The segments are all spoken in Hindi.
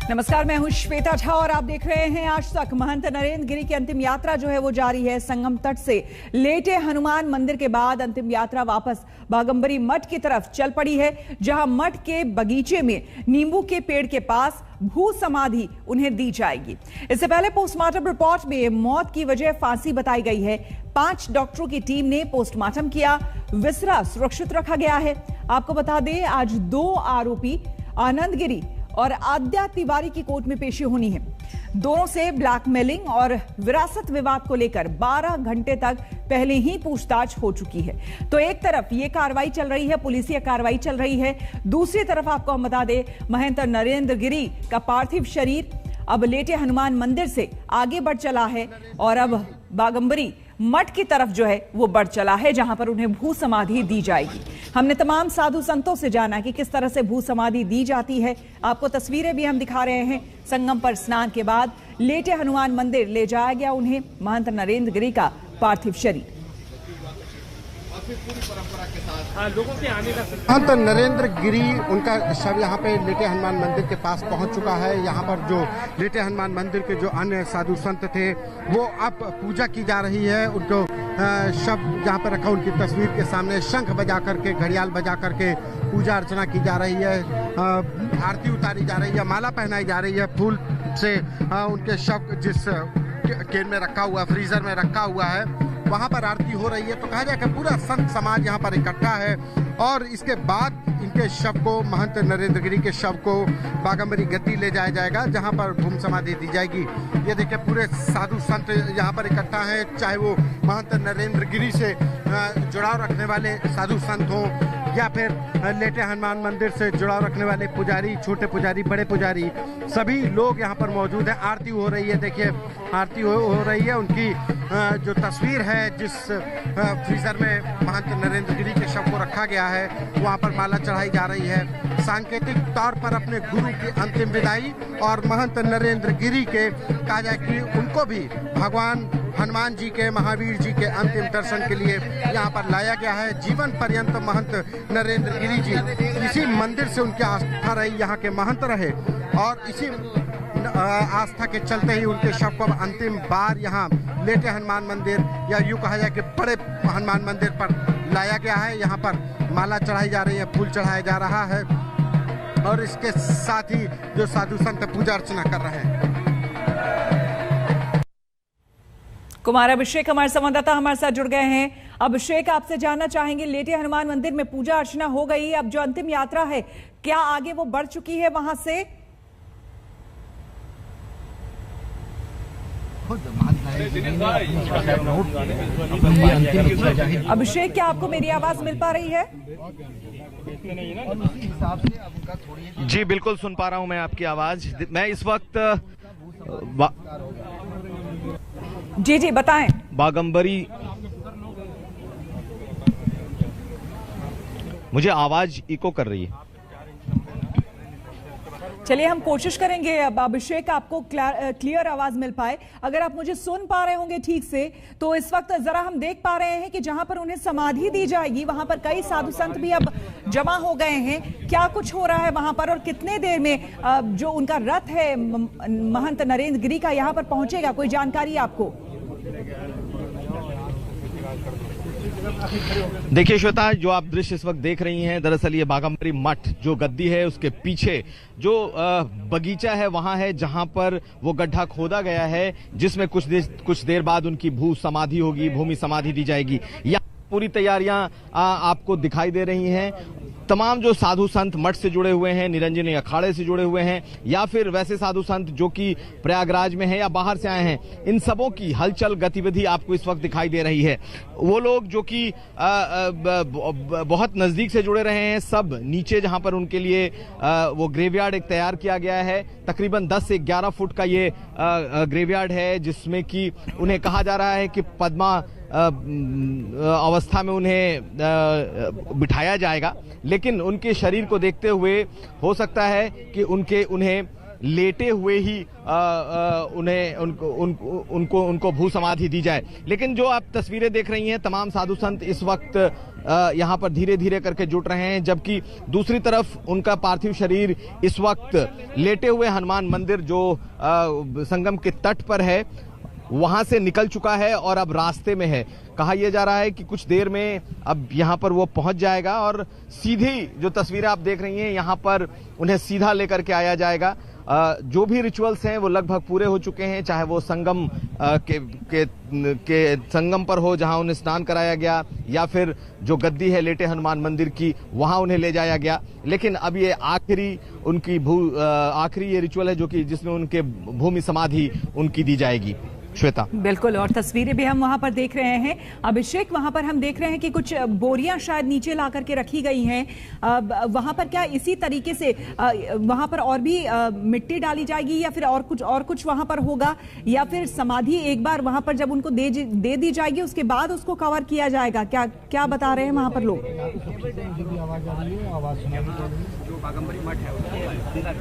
नमस्कार, मैं हूं श्वेता झा और आप देख रहे हैं आज तक। महंत नरेंद्र गिरी की अंतिम यात्रा जो है वो जारी है। संगम तट से लेटे हनुमान मंदिर के बाद अंतिम यात्रा वापस बागंबरी मठ की तरफ चल पड़ी है, जहां मठ के बगीचे में नींबू के पेड़ के पास भू समाधि उन्हें दी जाएगी। इससे पहले पोस्टमार्टम रिपोर्ट में मौत की वजह फांसी बताई गई है। 5 डॉक्टरों की टीम ने पोस्टमार्टम किया। विसरा सुरक्षित रखा गया है। आपको बता दें, आज 2 आरोपी आनंद गिरी और आद्या तिवारी की कोर्ट में पेशी होनी है। दोनों से ब्लैकमेलिंग और विरासत विवाद को लेकर 12 घंटे तक पहले ही पूछताछ हो चुकी है। तो एक तरफ ये कार्रवाई चल रही है, पुलिसिया कार्रवाई चल रही है, दूसरी तरफ आपको हम बता दें, महंत नरेंद्र गिरी का पार्थिव शरीर अब लेटे हनुमान मंदिर से आगे बढ़ चला है और अब बागंबरी मठ की तरफ जो है वो बढ़ चला है, जहां पर उन्हें भू समाधि दी जाएगी। हमने तमाम साधु संतों से जाना कि किस तरह से भू समाधि दी जाती है। आपको तस्वीरें भी हम दिखा रहे हैं। संगम पर स्नान के बाद लेटे हनुमान मंदिर ले जाया गया उन्हें महंत नरेंद्र गिरी का पार्थिव शरीर। महंत नरेंद्र गिरी, उनका शव यहाँ पे लेटे हनुमान मंदिर के पास पहुंच चुका है। यहाँ पर जो लेटे हनुमान मंदिर के जो अन्य साधु संत थे वो अब पूजा की जा रही है। उनको शव यहाँ पर रखा, उनकी तस्वीर के सामने शंख बजा करके, घड़ियाल बजा करके पूजा अर्चना की जा रही है। आरती उतारी जा रही है, माला पहनाई जा रही है फूल से। उनके शव जिस केन में रखा हुआ, फ्रीजर में रखा हुआ है, वहां पर आरती हो रही है। तो कहा जाए कि पूरा संत समाज यहाँ पर इकट्ठा है और इसके बाद इनके शव को, महंत नरेंद्र गिरी के शव को बागंबरी गद्दी ले जाया जाएगा, जहां पर भूम समाधि दी जाएगी। ये देखिए, पूरे साधु संत यहाँ पर इकट्ठा हैं, चाहे वो महंत नरेंद्र गिरी से जुड़ाव रखने वाले साधु संत हों या फिर लेटे हनुमान मंदिर से जुड़ाव रखने वाले पुजारी, छोटे पुजारी, बड़े पुजारी, सभी लोग यहाँ पर मौजूद हैं। आरती हो रही है, देखिए आरती हो रही है। उनकी जो तस्वीर है, जिस फ्रीजर में महंत नरेंद्र गिरी के शव को रखा गया है, वहाँ पर माला चढ़ाई जा रही है। सांकेतिक तौर पर अपने गुरु की अंतिम विदाई और महंत नरेंद्र गिरी के, कहा जाए कि उनको भी भगवान हनुमान जी के, महावीर जी के अंतिम दर्शन के लिए यहाँ पर लाया गया है। जीवन पर्यंत महंत नरेंद्र गिरी जी इसी मंदिर से उनकी आस्था रही, यहाँ के महंत रहे और इसी आस्था के चलते ही उनके शव को अंतिम बार यहाँ लेटे हनुमान मंदिर, या यूँ कहा जाए कि बड़े हनुमान मंदिर पर लाया गया है। यहाँ पर माला चढ़ाई जा रही है, फूल चढ़ाया जा रहा है और इसके साथ ही जो साधु संत पूजा अर्चना कर रहे हैं। कुमार अभिषेक हमारे संवाददाता हमारे साथ जुड़ गए हैं। अभिषेक, आपसे जानना चाहेंगे, लेटे हनुमान मंदिर में पूजा अर्चना हो गई, अब जो अंतिम यात्रा है क्या आगे वो बढ़ चुकी है वहां से? अभिषेक, क्या आपको मेरी आवाज मिल पा रही है? जी बिल्कुल सुन पा रहा हूं मैं आपकी आवाज। मैं इस वक्त जी बताएं। बागंबरी, मुझे आवाज इको कर रही है। चलिए हम कोशिश करेंगे अब अभिषेक आपको क्लियर आवाज मिल पाए। अगर आप मुझे सुन पा रहे होंगे ठीक से, तो इस वक्त जरा हम देख पा रहे हैं कि जहां पर उन्हें समाधि दी जाएगी वहां पर कई साधु संत भी अब जमा हो गए हैं। क्या कुछ हो रहा है वहां पर और कितने देर में जो उनका रथ है महंत नरेंद्र गिरी का यहां पर पहुंचेगा, कोई जानकारी आपको? देखिए श्वेता, जो आप दृश्य इस वक्त देख रही हैं, दरअसल ये बागंबरी मठ जो गद्दी है उसके पीछे जो बगीचा है वहां है, जहां पर वो गड्ढा खोदा गया है, जिसमें कुछ देर बाद उनकी भू समाधि होगी, भूमि समाधि दी जाएगी। यहाँ पूरी तैयारियां आपको दिखाई दे रही हैं। तमाम जो साधु संत मठ से जुड़े हुए हैं, निरंजनी अखाड़े से जुड़े हुए हैं, या फिर वैसे साधु संत जो कि प्रयागराज में हैं या बाहर से आए हैं, इन सबों की हलचल गतिविधि आपको इस वक्त दिखाई दे रही है। वो लोग जो कि बहुत नजदीक से जुड़े रहे हैं, सब नीचे जहां पर उनके लिए वो ग्रेवयार्ड एक तैयार किया गया है। तकरीबन 10 से 11 फुट का ये ग्रेवयार्ड है, जिसमें कि उन्हें कहा जा रहा है कि पद्मा अवस्था में उन्हें बिठाया जाएगा, लेकिन उनके शरीर को देखते हुए हो सकता है कि उन्हें लेटे हुए ही उनको भू समाधि दी जाए। लेकिन जो आप तस्वीरें देख रही हैं, तमाम साधु संत इस वक्त यहाँ पर धीरे धीरे करके जुट रहे हैं, जबकि दूसरी तरफ उनका पार्थिव शरीर इस वक्त लेटे हुए हनुमान मंदिर जो संगम के तट पर है वहां से निकल चुका है और अब रास्ते में है। कहा यह जा रहा है कि कुछ देर में अब यहां पर वो पहुंच जाएगा और सीधी जो तस्वीरें आप देख रही हैं यहां पर उन्हें सीधा लेकर के आया जाएगा। जो भी रिचुअल्स हैं वो लगभग पूरे हो चुके हैं, चाहे वो संगम के संगम पर हो जहां उन्हें स्नान कराया गया, या फिर जो गद्दी है लेटे हनुमान मंदिर की वहां उन्हें ले जाया गया। लेकिन अब ये आखिरी ये रिचुअल है जो कि जिसमें उनके भूमि समाधि उनकी दी जाएगी। श्वेता, बिल्कुल, और तस्वीरें भी हम वहां पर देख रहे हैं। अभिषेक, वहां पर हम देख रहे हैं कि कुछ बोरियां शायद नीचे ला करके रखी गई हैं। वहां पर क्या इसी तरीके से वहां पर और भी मिट्टी डाली जाएगी, या फिर और कुछ वहां पर होगा, या फिर समाधि एक बार वहां पर जब उनको दे दी जाएगी उसके बाद उसको कवर किया जाएगा? क्या बता रहे हैं वहां पर लोग?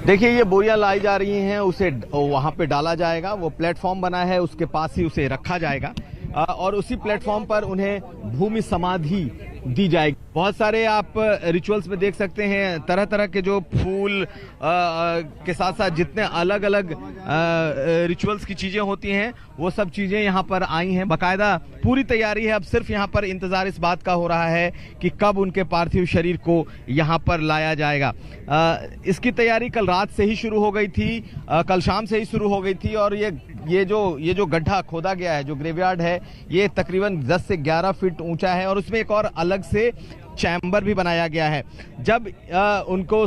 देखिए, ये बोरियां लाई जा रही हैं, उसे वहां पे डाला जाएगा। वो प्लेटफॉर्म बना है, उसके पास ही उसे रखा जाएगा और उसी प्लेटफॉर्म पर उन्हें भूमि समाधि दी जाएगी। बहुत सारे आप रिचुअल्स में देख सकते हैं, तरह तरह के जो फूल के साथ साथ जितने अलग अलग रिचुअल्स की चीजें होती हैं वो सब चीजें यहाँ पर आई हैं। बाकायदा पूरी तैयारी है, अब सिर्फ यहाँ पर इंतजार इस बात का हो रहा है कि कब उनके पार्थिव शरीर को यहाँ पर लाया जाएगा। इसकी तैयारी कल रात से ही शुरू हो गई थी, कल शाम से ही शुरू हो गई थी और ये जो गड्ढा खोदा गया है, जो ग्रेवयार्ड है, ये तकरीबन 10 से 11 फीट ऊंचा है और उसमें एक और अलग से चैम्बर भी बनाया गया है। जब उनको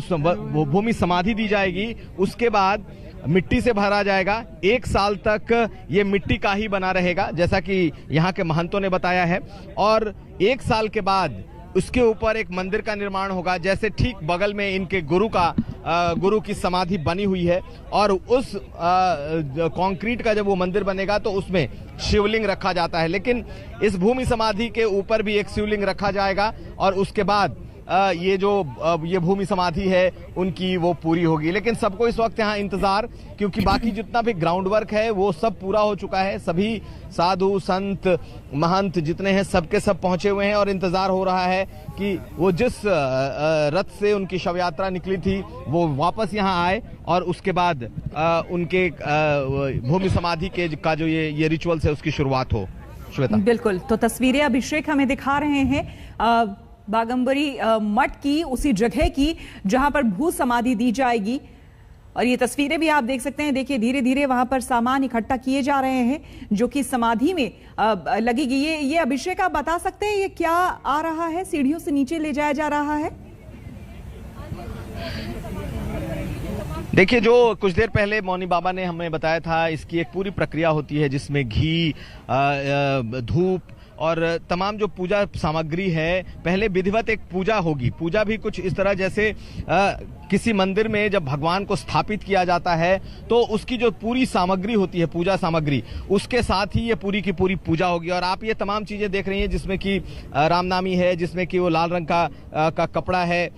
भूमि समाधि दी जाएगी उसके बाद मिट्टी से भरा जाएगा। 1 साल तक ये मिट्टी का ही बना रहेगा, जैसा कि यहाँ के महंतों ने बताया है, और 1 साल के बाद उसके ऊपर एक मंदिर का निर्माण होगा। जैसे ठीक बगल में इनके गुरु की समाधि बनी हुई है और उस कंक्रीट का जब वो मंदिर बनेगा तो उसमें शिवलिंग रखा जाता है। लेकिन इस भूमि समाधि के ऊपर भी एक शिवलिंग रखा जाएगा और उसके बाद ये भूमि समाधि है उनकी वो पूरी होगी। लेकिन सबको इस वक्त यहाँ इंतजार, क्योंकि बाकी जितना भी ग्राउंड वर्क है वो सब पूरा हो चुका है। सभी साधु संत महंत जितने हैं सबके सब पहुंचे हुए हैं और इंतजार हो रहा है कि वो जिस रथ से उनकी शव यात्रा निकली थी वो वापस यहाँ आए और उसके बाद उनके भूमि समाधि का जो ये रिचुअल्स है उसकी शुरुआत हो। श्वेता, बिल्कुल, तो तस्वीरें अभिषेक हमें दिखा रहे हैं बागंबरी मठ की, उसी जगह की जहां पर भू समाधि दी जाएगी। और ये तस्वीरें भी आप देख सकते हैं। देखिए, धीरे धीरे वहां पर सामान इकट्ठा किए जा रहे हैं जो कि समाधि में लगेगी। ये अभिषेक, आप बता सकते हैं ये क्या आ रहा है? सीढ़ियों से नीचे ले जाया जा रहा है? देखिए, जो कुछ देर पहले मौनी बाबा ने हमें बताया था, इसकी एक पूरी प्रक्रिया होती है जिसमें घी, धूप और तमाम जो पूजा सामग्री है, पहले विधिवत एक पूजा होगी। पूजा भी कुछ इस तरह जैसे किसी मंदिर में जब भगवान को स्थापित किया जाता है तो उसकी जो पूरी सामग्री होती है, पूजा सामग्री, उसके साथ ही ये पूरी की पूरी पूजा होगी। और आप ये तमाम चीजें देख रही हैं जिसमें कि रामनामी है, जिसमें कि वो लाल रंग का कपड़ा है,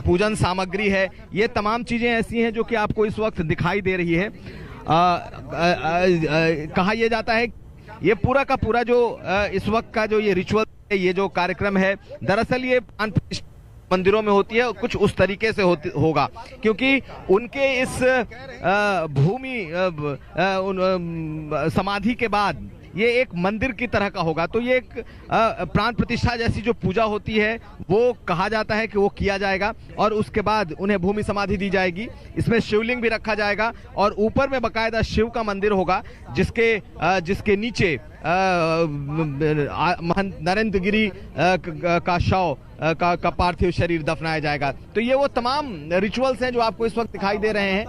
पूजन सामग्री है। ये तमाम चीजें ऐसी हैं जो कि आपको इस वक्त दिखाई दे रही है। कहा यह जाता है ये पूरा का पूरा जो इस वक्त का जो ये रिचुअल है, ये जो कार्यक्रम है, दरअसल ये मंदिरों में होती है, कुछ उस तरीके से होगा, क्योंकि उनके इस भूमि समाधि के बाद ये एक मंदिर की तरह का होगा। तो ये एक प्राण प्रतिष्ठा जैसी जो पूजा होती है वो कहा जाता है कि वो किया जाएगा और उसके बाद उन्हें भूमि समाधि दी जाएगी। इसमें शिवलिंग भी रखा जाएगा और ऊपर में बकायदा शिव का मंदिर होगा जिसके नीचे नरेंद्र गिरी का शव का पार्थिव शरीर दफनाया जाएगा। तो ये वो तमाम रिचुअल्स हैं जो आपको इस वक्त दिखाई दे रहे हैं।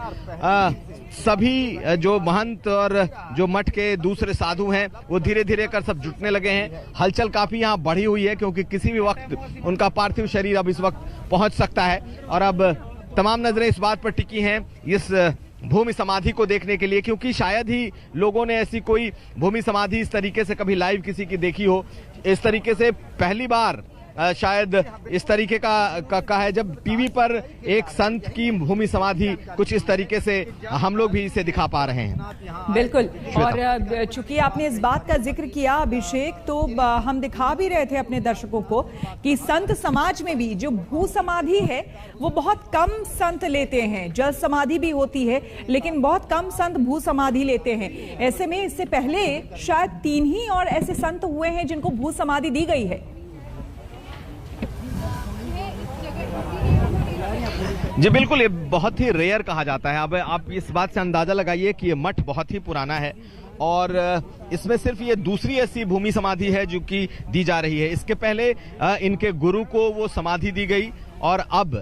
सभी जो महंत और जो मठ के दूसरे साधु हैं वो धीरे धीरे कर सब जुटने लगे हैं। हलचल काफी यहाँ बढ़ी हुई है क्योंकि किसी भी वक्त उनका पार्थिव शरीर अब इस वक्त पहुंच सकता है और अब तमाम नजरें इस बात पर टिकी हैं इस भूमि समाधि को देखने के लिए, क्योंकि शायद ही लोगों ने ऐसी कोई भूमि समाधि इस तरीके से कभी लाइव किसी की देखी हो। इस तरीके से पहली बार शायद इस तरीके का है। जब टीवी पर एक संत की भूमि समाधि कुछ इस तरीके से हम लोग भी इसे दिखा पा रहे हैं। बिल्कुल, और चूंकि आपने इस बात का जिक्र किया अभिषेक, तो हम दिखा भी रहे थे अपने दर्शकों को कि संत समाज में भी जो भू समाधि है वो बहुत कम संत लेते हैं। जल समाधि भी होती है लेकिन बहुत कम संत भू समाधि लेते हैं। ऐसे में इससे पहले शायद 3 ही और ऐसे संत हुए हैं जिनको भू समाधि दी गई है। जी बिल्कुल, ये बहुत ही रेयर कहा जाता है। अब आप इस बात से अंदाजा लगाइए कि ये मठ बहुत ही पुराना है और इसमें सिर्फ ये दूसरी ऐसी भूमि समाधि है जो कि दी जा रही है। इसके पहले इनके गुरु को वो समाधि दी गई और अब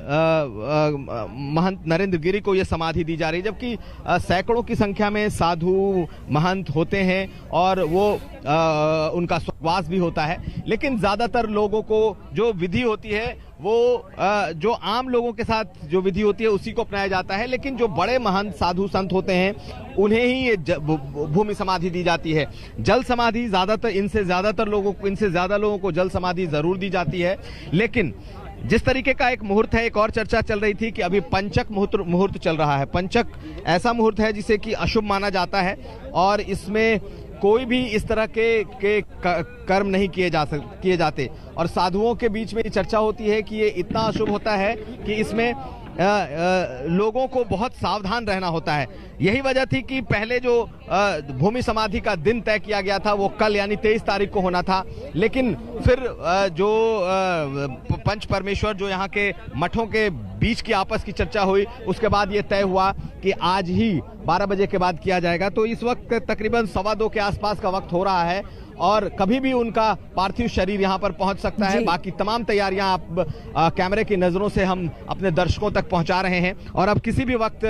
महंत नरेंद्र गिरी को यह समाधि दी जा रही है, जबकि सैकड़ों की संख्या में साधु महंत होते हैं और वो उनका स्वर्गवास भी होता है। लेकिन ज्यादातर लोगों को जो विधि होती है वो जो आम लोगों के साथ जो विधि होती है उसी को अपनाया जाता है। लेकिन जो बड़े महंत साधु संत होते हैं उन्हें ही ये भूमि समाधि दी जाती है। जल समाधि इनसे ज्यादा लोगों को जल समाधि जरूर दी जाती है। लेकिन जिस तरीके का एक मुहूर्त है, एक और चर्चा चल रही थी कि अभी पंचक मुहूर्त चल रहा है। पंचक ऐसा मुहूर्त है जिसे कि अशुभ माना जाता है और इसमें कोई भी इस तरह के कर्म नहीं किए जाते और साधुओं के बीच में ये चर्चा होती है कि ये इतना अशुभ होता है कि इसमें लोगों को बहुत सावधान रहना होता है। यही वजह थी कि पहले जो भूमि समाधि का दिन तय किया गया था वो कल यानी 23 तारीख को होना था। लेकिन फिर जो पंच परमेश्वर जो यहाँ के मठों के बीच की आपस की चर्चा हुई, उसके बाद ये तय हुआ कि आज ही 12 बजे के बाद किया जाएगा। तो इस वक्त तकरीबन 2:15 के आसपास का वक्त हो रहा है और कभी भी उनका पार्थिव शरीर यहाँ पर पहुंच सकता है। बाकी तमाम तैयारियां आप कैमरे की नजरों से हम अपने दर्शकों तक पहुंचा रहे हैं और अब किसी भी वक्त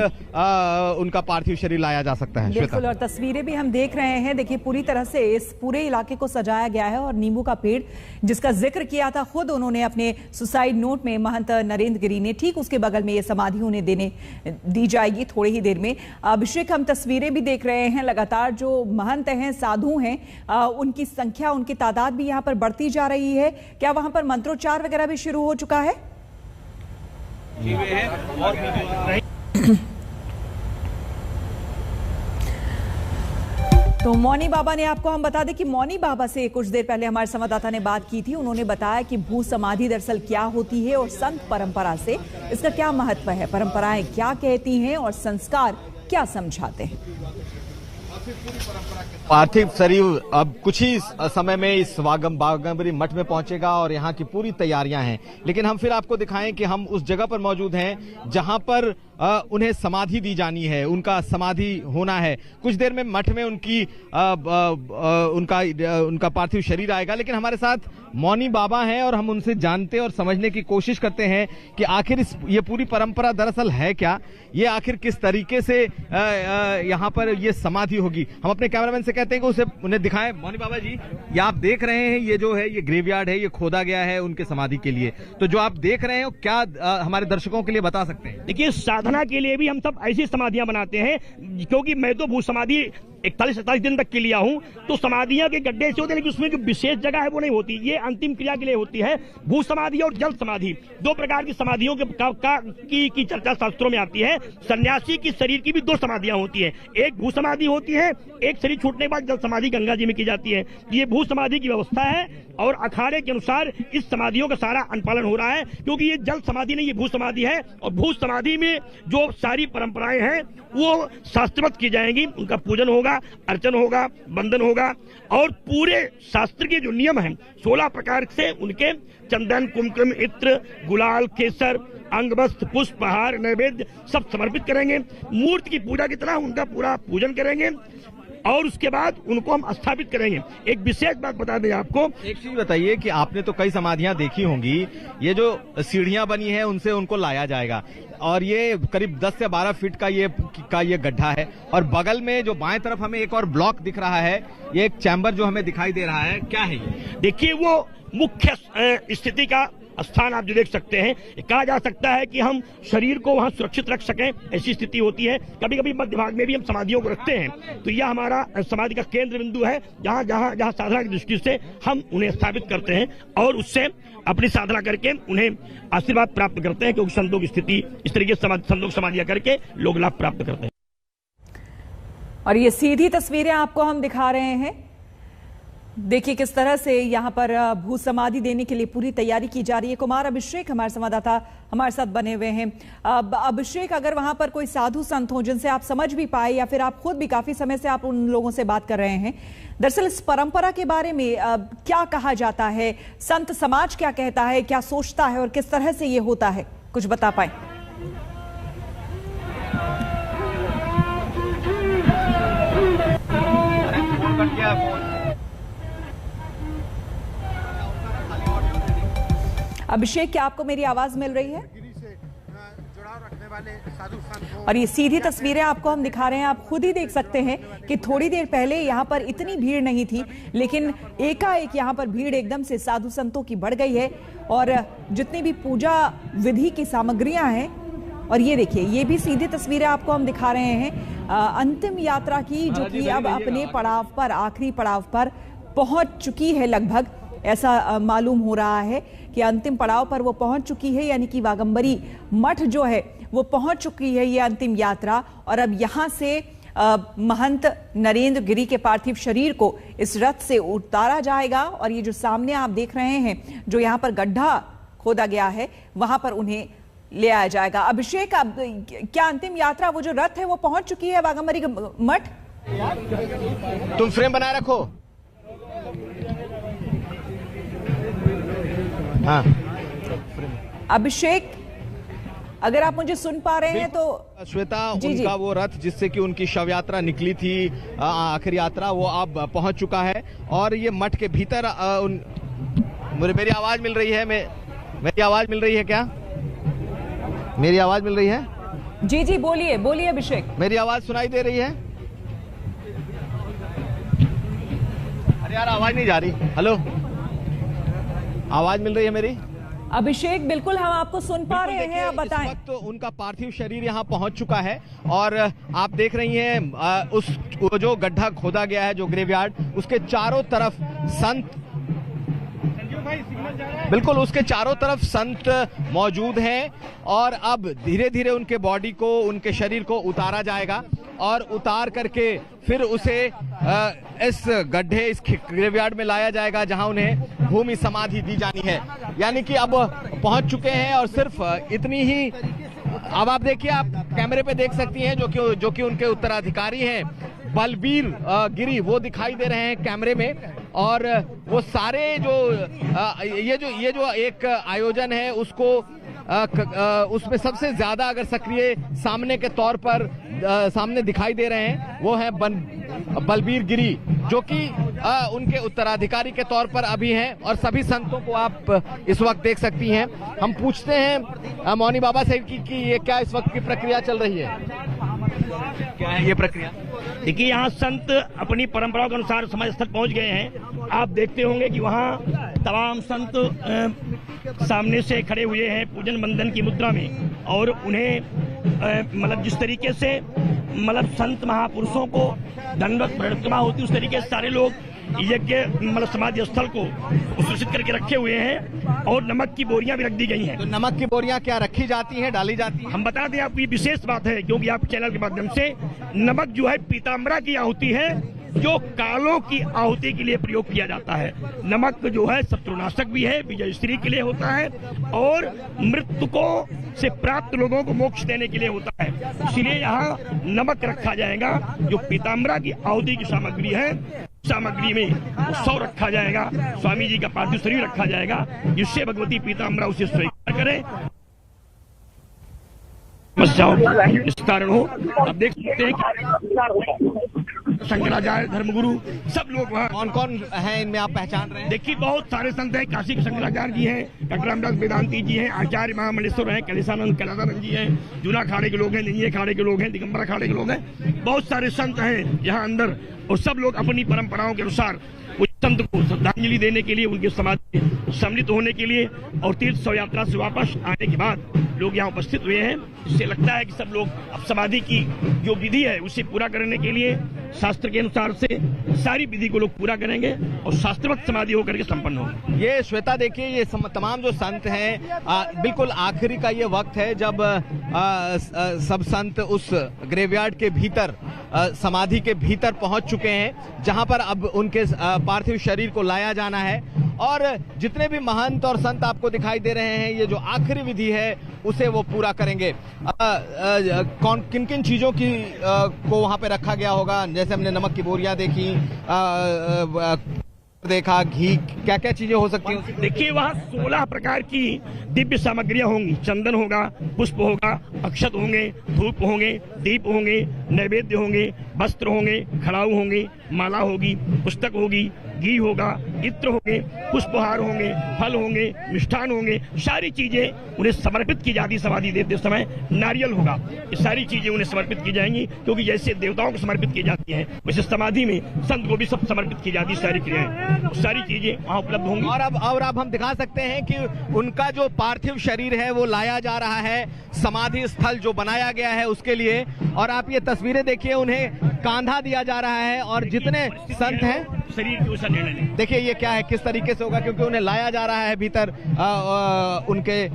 उनका पार्थिव शरीर लाया जा सकता है। बिल्कुल, और तस्वीरें भी हम देख रहे हैं। देखिए, पूरी तरह से इस पूरे इलाके को सजाया गया है और नींबू का पेड़ जिसका जिक्र किया था खुद उन्होंने अपने सुसाइड नोट में महंत नरेंद्र गिरी ने, ठीक उसके बगल में ये समाधि उन्हें दी जाएगी थोड़ी ही देर में। अभिषेक, हम तस्वीरें भी देख रहे हैं, लगातार जो महंत हैं, साधु हैं, उनकी संख्या, उनकी तादाद भी यहां पर बढ़ती जा रही है। क्या वहां पर मंत्रोच्चार वगैरह भी शुरू हो चुका है? तो मौनी बाबा ने, आपको हम बता दें कि मौनी बाबा से कुछ देर पहले हमारे संवाददाता ने बात की थी। उन्होंने बताया कि भू समाधि दरअसल क्या होती है और संत परंपरा से इसका क्या महत्व है, परंपराएं क्या कहती हैं और संस्कार क्या समझाते हैं। पार्थिव शरीर अब कुछ ही समय में इस बागंबरी मठ में पहुंचेगा और यहाँ की पूरी तैयारियां हैं। लेकिन हम फिर आपको दिखाएं कि हम उस जगह पर मौजूद हैं जहां पर उन्हें समाधि दी जानी है, उनका समाधि होना है। कुछ देर में मठ में उनका पार्थिव शरीर आएगा। लेकिन हमारे साथ मौनी बाबा हैं और हम उनसे जानते और समझने की कोशिश करते हैं कि आखिर ये पूरी परंपरा दरअसल है क्या, ये आखिर किस तरीके से यहाँ पर ये समाधि होगी। हम अपने कैमरामैन से कहते हैं कि उन्हें दिखाएं। मौनी बाबा जी, ये आप देख रहे हैं, ये जो है ये ग्रेवयार्ड है, ये खोदा गया है उनके समाधि के लिए। तो जो आप देख रहे हैं क्या हमारे दर्शकों के लिए बता सकते हैं? देखिए, साधना के लिए भी हम सब ऐसी समाधियां बनाते हैं, क्योंकि मैं तो भू समाधि 41-47 दिन तक के लिया हूं। तो समाधियां के गड्ढे से होते हैं लेकिन उसमें जो विशेष जगह है वो नहीं होती। ये अंतिम क्रिया के लिए होती है। भू समाधि और जल समाधि, 2 प्रकार की समाधियों की चर्चा शास्त्रों में आती है। सन्यासी की शरीर की भी 2 समाधियां होती है, एक भू समाधि होती है, एक शरीर छूटने के बाद जल समाधि गंगा जी में की जाती है। ये भू समाधि की व्यवस्था है और अखाड़े के अनुसार इस समाधियों का सारा अनुपालन हो रहा है, क्योंकि ये जल समाधि नहीं, ये भू समाधि है। और भू समाधि में जो सारी परंपराएं हैं वो शास्त्रवत की जाएंगी। उनका पूजन होगा, अर्चन होगा, बंधन होगा और पूरे शास्त्र के जो नियम हैं 16 प्रकार से उनके चंदन, कुमकुम, इत्र, गुलाल, केसर, अंगवस्त्र, पुष्प, हार, नैवेद्य सब समर्पित करेंगे। मूर्ति की पूजा की तरह उनका पूरा पूजन करेंगे और उसके बाद उनको हम स्थापित करेंगे। एक विशेष बात बता दें आपको, एक चीज बताइए कि आपने तो कई समाधियां देखी होंगी, ये जो सीढ़ियां बनी है उनसे उनको लाया जाएगा और ये करीब 10 से 12 फीट का ये गड्ढा है और बगल में जो बाएं तरफ हमें एक और ब्लॉक दिख रहा है, ये एक चैम्बर जो हमें दिखाई दे रहा है, क्या है ये? देखिए, वो मुख्य स्थिति का स्थान आप जो देख सकते हैं, कहा जा सकता है कि हम शरीर को वहां सुरक्षित रख सकें, ऐसी स्थिति होती है। कभी कभी मध्य भाग में भी हम समाधियों को रखते हैं, तो यह हमारा समाधि का केंद्र बिंदु है, जहां जहां जहां साधना की दृष्टि से हम उन्हें स्थापित करते हैं और उससे अपनी साधना करके उन्हें आशीर्वाद प्राप्त करते हैं, क्योंकि संतों की स्थिति इस तरीके से संतों समाधियां करके लोग लाभ प्राप्त करते हैं। और ये सीधी तस्वीरें आपको हम दिखा रहे हैं। देखिए किस तरह से यहाँ पर भू समाधि देने के लिए पूरी तैयारी की जा रही है। कुमार अभिषेक हमारे संवाददाता हमारे साथ बने हुए हैं। अभिषेक, अगर वहां पर कोई साधु संत हो जिनसे आप समझ भी पाए या फिर आप खुद भी काफी समय से आप उन लोगों से बात कर रहे हैं, दरअसल इस परंपरा के बारे में क्या कहा जाता है, संत समाज क्या कहता है, क्या सोचता है और किस तरह से ये होता है, कुछ बता पाए? अभिषेक, क्या आपको मेरी आवाज मिल रही है? और ये सीधी तस्वीरें आपको हम दिखा रहे हैं। आप खुद ही देख सकते हैं कि थोड़ी देर पहले यहाँ पर इतनी भीड़ नहीं थी, लेकिन एकाएक यहाँ पर भीड़ एकदम से साधु संतों की बढ़ गई है और जितनी भी पूजा विधि की सामग्रियां हैं, और ये देखिए ये भी सीधी तस्वीरें आपको हम दिखा रहे हैं अंतिम यात्रा की, जो कि अब अपने पड़ाव पर, आखिरी पड़ाव पर पहुंच चुकी है। लगभग ऐसा मालूम हो रहा है कि अंतिम पड़ाव पर वो पहुंच चुकी है, यानी कि वागंबरी मठ जो है वो पहुंच चुकी है ये अंतिम यात्रा। और अब यहां से महंत नरेंद्र गिरी के पार्थिव शरीर को इस रथ से उतारा जाएगा और ये जो सामने आप देख रहे हैं, जो यहाँ पर गड्ढा खोदा गया है, वहां पर उन्हें ले आया जाएगा। अभिषेक, अब क्या अंतिम यात्रा, वो जो रथ है वो पहुंच चुकी है वागंबरी मठ? तुम फ्रेम बनाए रखो। हाँ अभिषेक, अगर आप मुझे सुन पा रहे हैं तो श्वेता, उनका वो रथ जिससे कि उनकी शव यात्रा निकली थी, आखिरी यात्रा, वो अब पहुंच चुका है और ये मठ के भीतर मेरी आवाज मिल रही है? मेरी आवाज मिल रही है क्या? मेरी आवाज मिल रही है? जी जी, बोलिए बोलिए अभिषेक। मेरी आवाज सुनाई दे रही है? अरे यार आवाज नहीं जा रही। हेलो, आवाज मिल रही है मेरी? अभिषेक, बिल्कुल हम आपको सुन पा रहे हैं, आप बताएं। इस वक्त उनका पार्थिव शरीर यहाँ पहुंच चुका है और आप देख रही हैं उस जो गड्ढा खोदा गया है, जो ग्रेवयार्ड, उसके चारों तरफ संत, बिल्कुल उसके चारों तरफ संत मौजूद हैं और अब धीरे धीरे उनके बॉडी को, उनके शरीर को उतारा जाएगा और उतार करके फिर उसे इस गड्ढे, इस ग्रेवयार्ड में लाया जाएगा, जहां उन्हें भूमि समाधि दी जानी है। यानी कि अब पहुंच चुके हैं और सिर्फ इतनी ही, अब आप देखिए, आप कैमरे पे देख सकती हैं, जो कि उनके उत्तराधिकारी हैं बलबीर गिरी, वो दिखाई दे रहे हैं कैमरे में। और वो सारे ये जो एक आयोजन है उसको उसमें सबसे ज्यादा अगर सक्रिय सामने के तौर पर सामने दिखाई दे रहे हैं वो है बलबीर गिरी, जो कि उनके उत्तराधिकारी के तौर पर अभी हैं और सभी संतों को आप इस वक्त देख सकती हैं। हम पूछते हैं मौनी बाबा से कि ये क्या इस वक्त की प्रक्रिया चल रही है, क्या है ये प्रक्रिया? देखिए, यहाँ संत अपनी परंपराओं के अनुसार समय स्थल पहुंच गए हैं। आप देखते होंगे कि वहाँ तमाम संत सामने से खड़े हुए हैं पूजन बंधन की मुद्रा में, और उन्हें मतलब जिस तरीके से मतलब संत महापुरुषों को दंडवत परिक्रमा होती है, उस तरीके से सारे लोग यज्ञ मतलब समाधि स्थल को सुरक्षित करके रखे हुए हैं और नमक की बोरियां भी रख दी गई हैं। तो नमक की बोरियां क्या रखी जाती हैं, डाली जाती हैं? हम बता दें आपको, ये विशेष बात है क्योंकि आप चैनल के माध्यम से, नमक जो है पीताम्बरा की आहुति है, जो कालों की आहुति के लिए प्रयोग किया जाता है। नमक जो है शत्रुनाशक भी है, विजय स्त्री के लिए होता है और मृतकों से प्राप्त लोगों को मोक्ष देने के लिए होता है। इसलिए यहाँ नमक रखा जाएगा, जो पीताम्बरा की आहुति की सामग्री है, सामग्री में उत्सव रखा जाएगा, स्वामी जी का पार्थिव शरीर रखा जाएगा, जिससे भगवती पीताम्बरा उसे स्वीकार करे, समस्याओं इस कारण हो। आप देख सकते हैं शंकराचार्य, धर्मगुरु, सब लोग वहाँ। कौन कौन है इनमें आप पहचान रहे हैं? देखिए, बहुत सारे संत हैं। काशी के शंकराचार्य जी हैं, डॉक्टर रामदास वेदांती जी हैं, आचार्य महामंडलेश्वर हैं, कैलासानंद कैलासानंद जी हैं, जूना खाड़े के लोग हैं, निंजे खाड़े के लोग हैं, दिगंबरा खाड़े के लोग हैं। बहुत सारे संत हैं यहाँ अंदर और सब लोग अपनी परंपराओं के अनुसार संत को श्रद्धांजलि देने के लिए, उनके समाधि में सम्मिलित होने के लिए और तीर्थ शव यात्रा से वापस आने के बाद लोग यहाँ उपस्थित हुए हैं। इससे लगता है कि सब लोग अब समाधि की जो विधि है उसे पूरा करने के लिए शास्त्र के अनुसार से सारी विधि को लोग पूरा करेंगे और शास्त्रवत समाधि होकर के संपन्न होगी। ये श्वेता देखिए, ये तमाम जो संत हैं, बिल्कुल आखिरी का ये वक्त है जब सब संत उस ग्रेवयार्ड के भीतर, समाधि के भीतर पहुंच चुके हैं, जहां पर अब उनके पार्थिव शरीर को लाया जाना है। और जितने भी महंत और संत आपको दिखाई दे रहे हैं, ये जो आखिरी विधि है उसे वो पूरा करेंगे। कौन किन किन चीजों की को वहां पे रखा गया होगा, जैसे हमने नमक की बोरियां देखी, देखा घी, क्या क्या चीजें हो सकती हैं? देखिए, वहाँ 16 प्रकार की दिव्य सामग्रियां होंगी। चंदन होगा, पुष्प होगा, अक्षत होंगे, धूप होंगे, दीप होंगे, नैवेद्य होंगे, वस्त्र होंगे, खड़ाऊ होंगे, माला होगी, पुस्तक होगी, घी होगा, इत्र होंगे, पुष्पहार होंगे, फल होंगे, मिष्ठान होंगे। सारी चीजें उन्हें समर्पित की जाती। समाधि देते समय नारियल होगा, ये सारी चीजें उन्हें समर्पित की जाएंगी, क्योंकि जैसे देवताओं को समर्पित की जाती हैं वैसे समाधि में संत को भी सब समर्पित की जाती। सारी क्रियाएं, सारी चीजें वहाँ उपलब्ध होंगी। और अब हम दिखा सकते हैं कि उनका जो पार्थिव शरीर है वो लाया जा रहा है समाधि स्थल जो बनाया गया है उसके लिए। और आप ये तस्वीरें देखिए, उन्हें कांधा दिया जा रहा है और जितने संत हैं शरीर के उसे निर्णय लें। देखिए ये क्या है, किस तरीके से होगा, क्योंकि उन्हें लाया जा रहा है भीतर उनके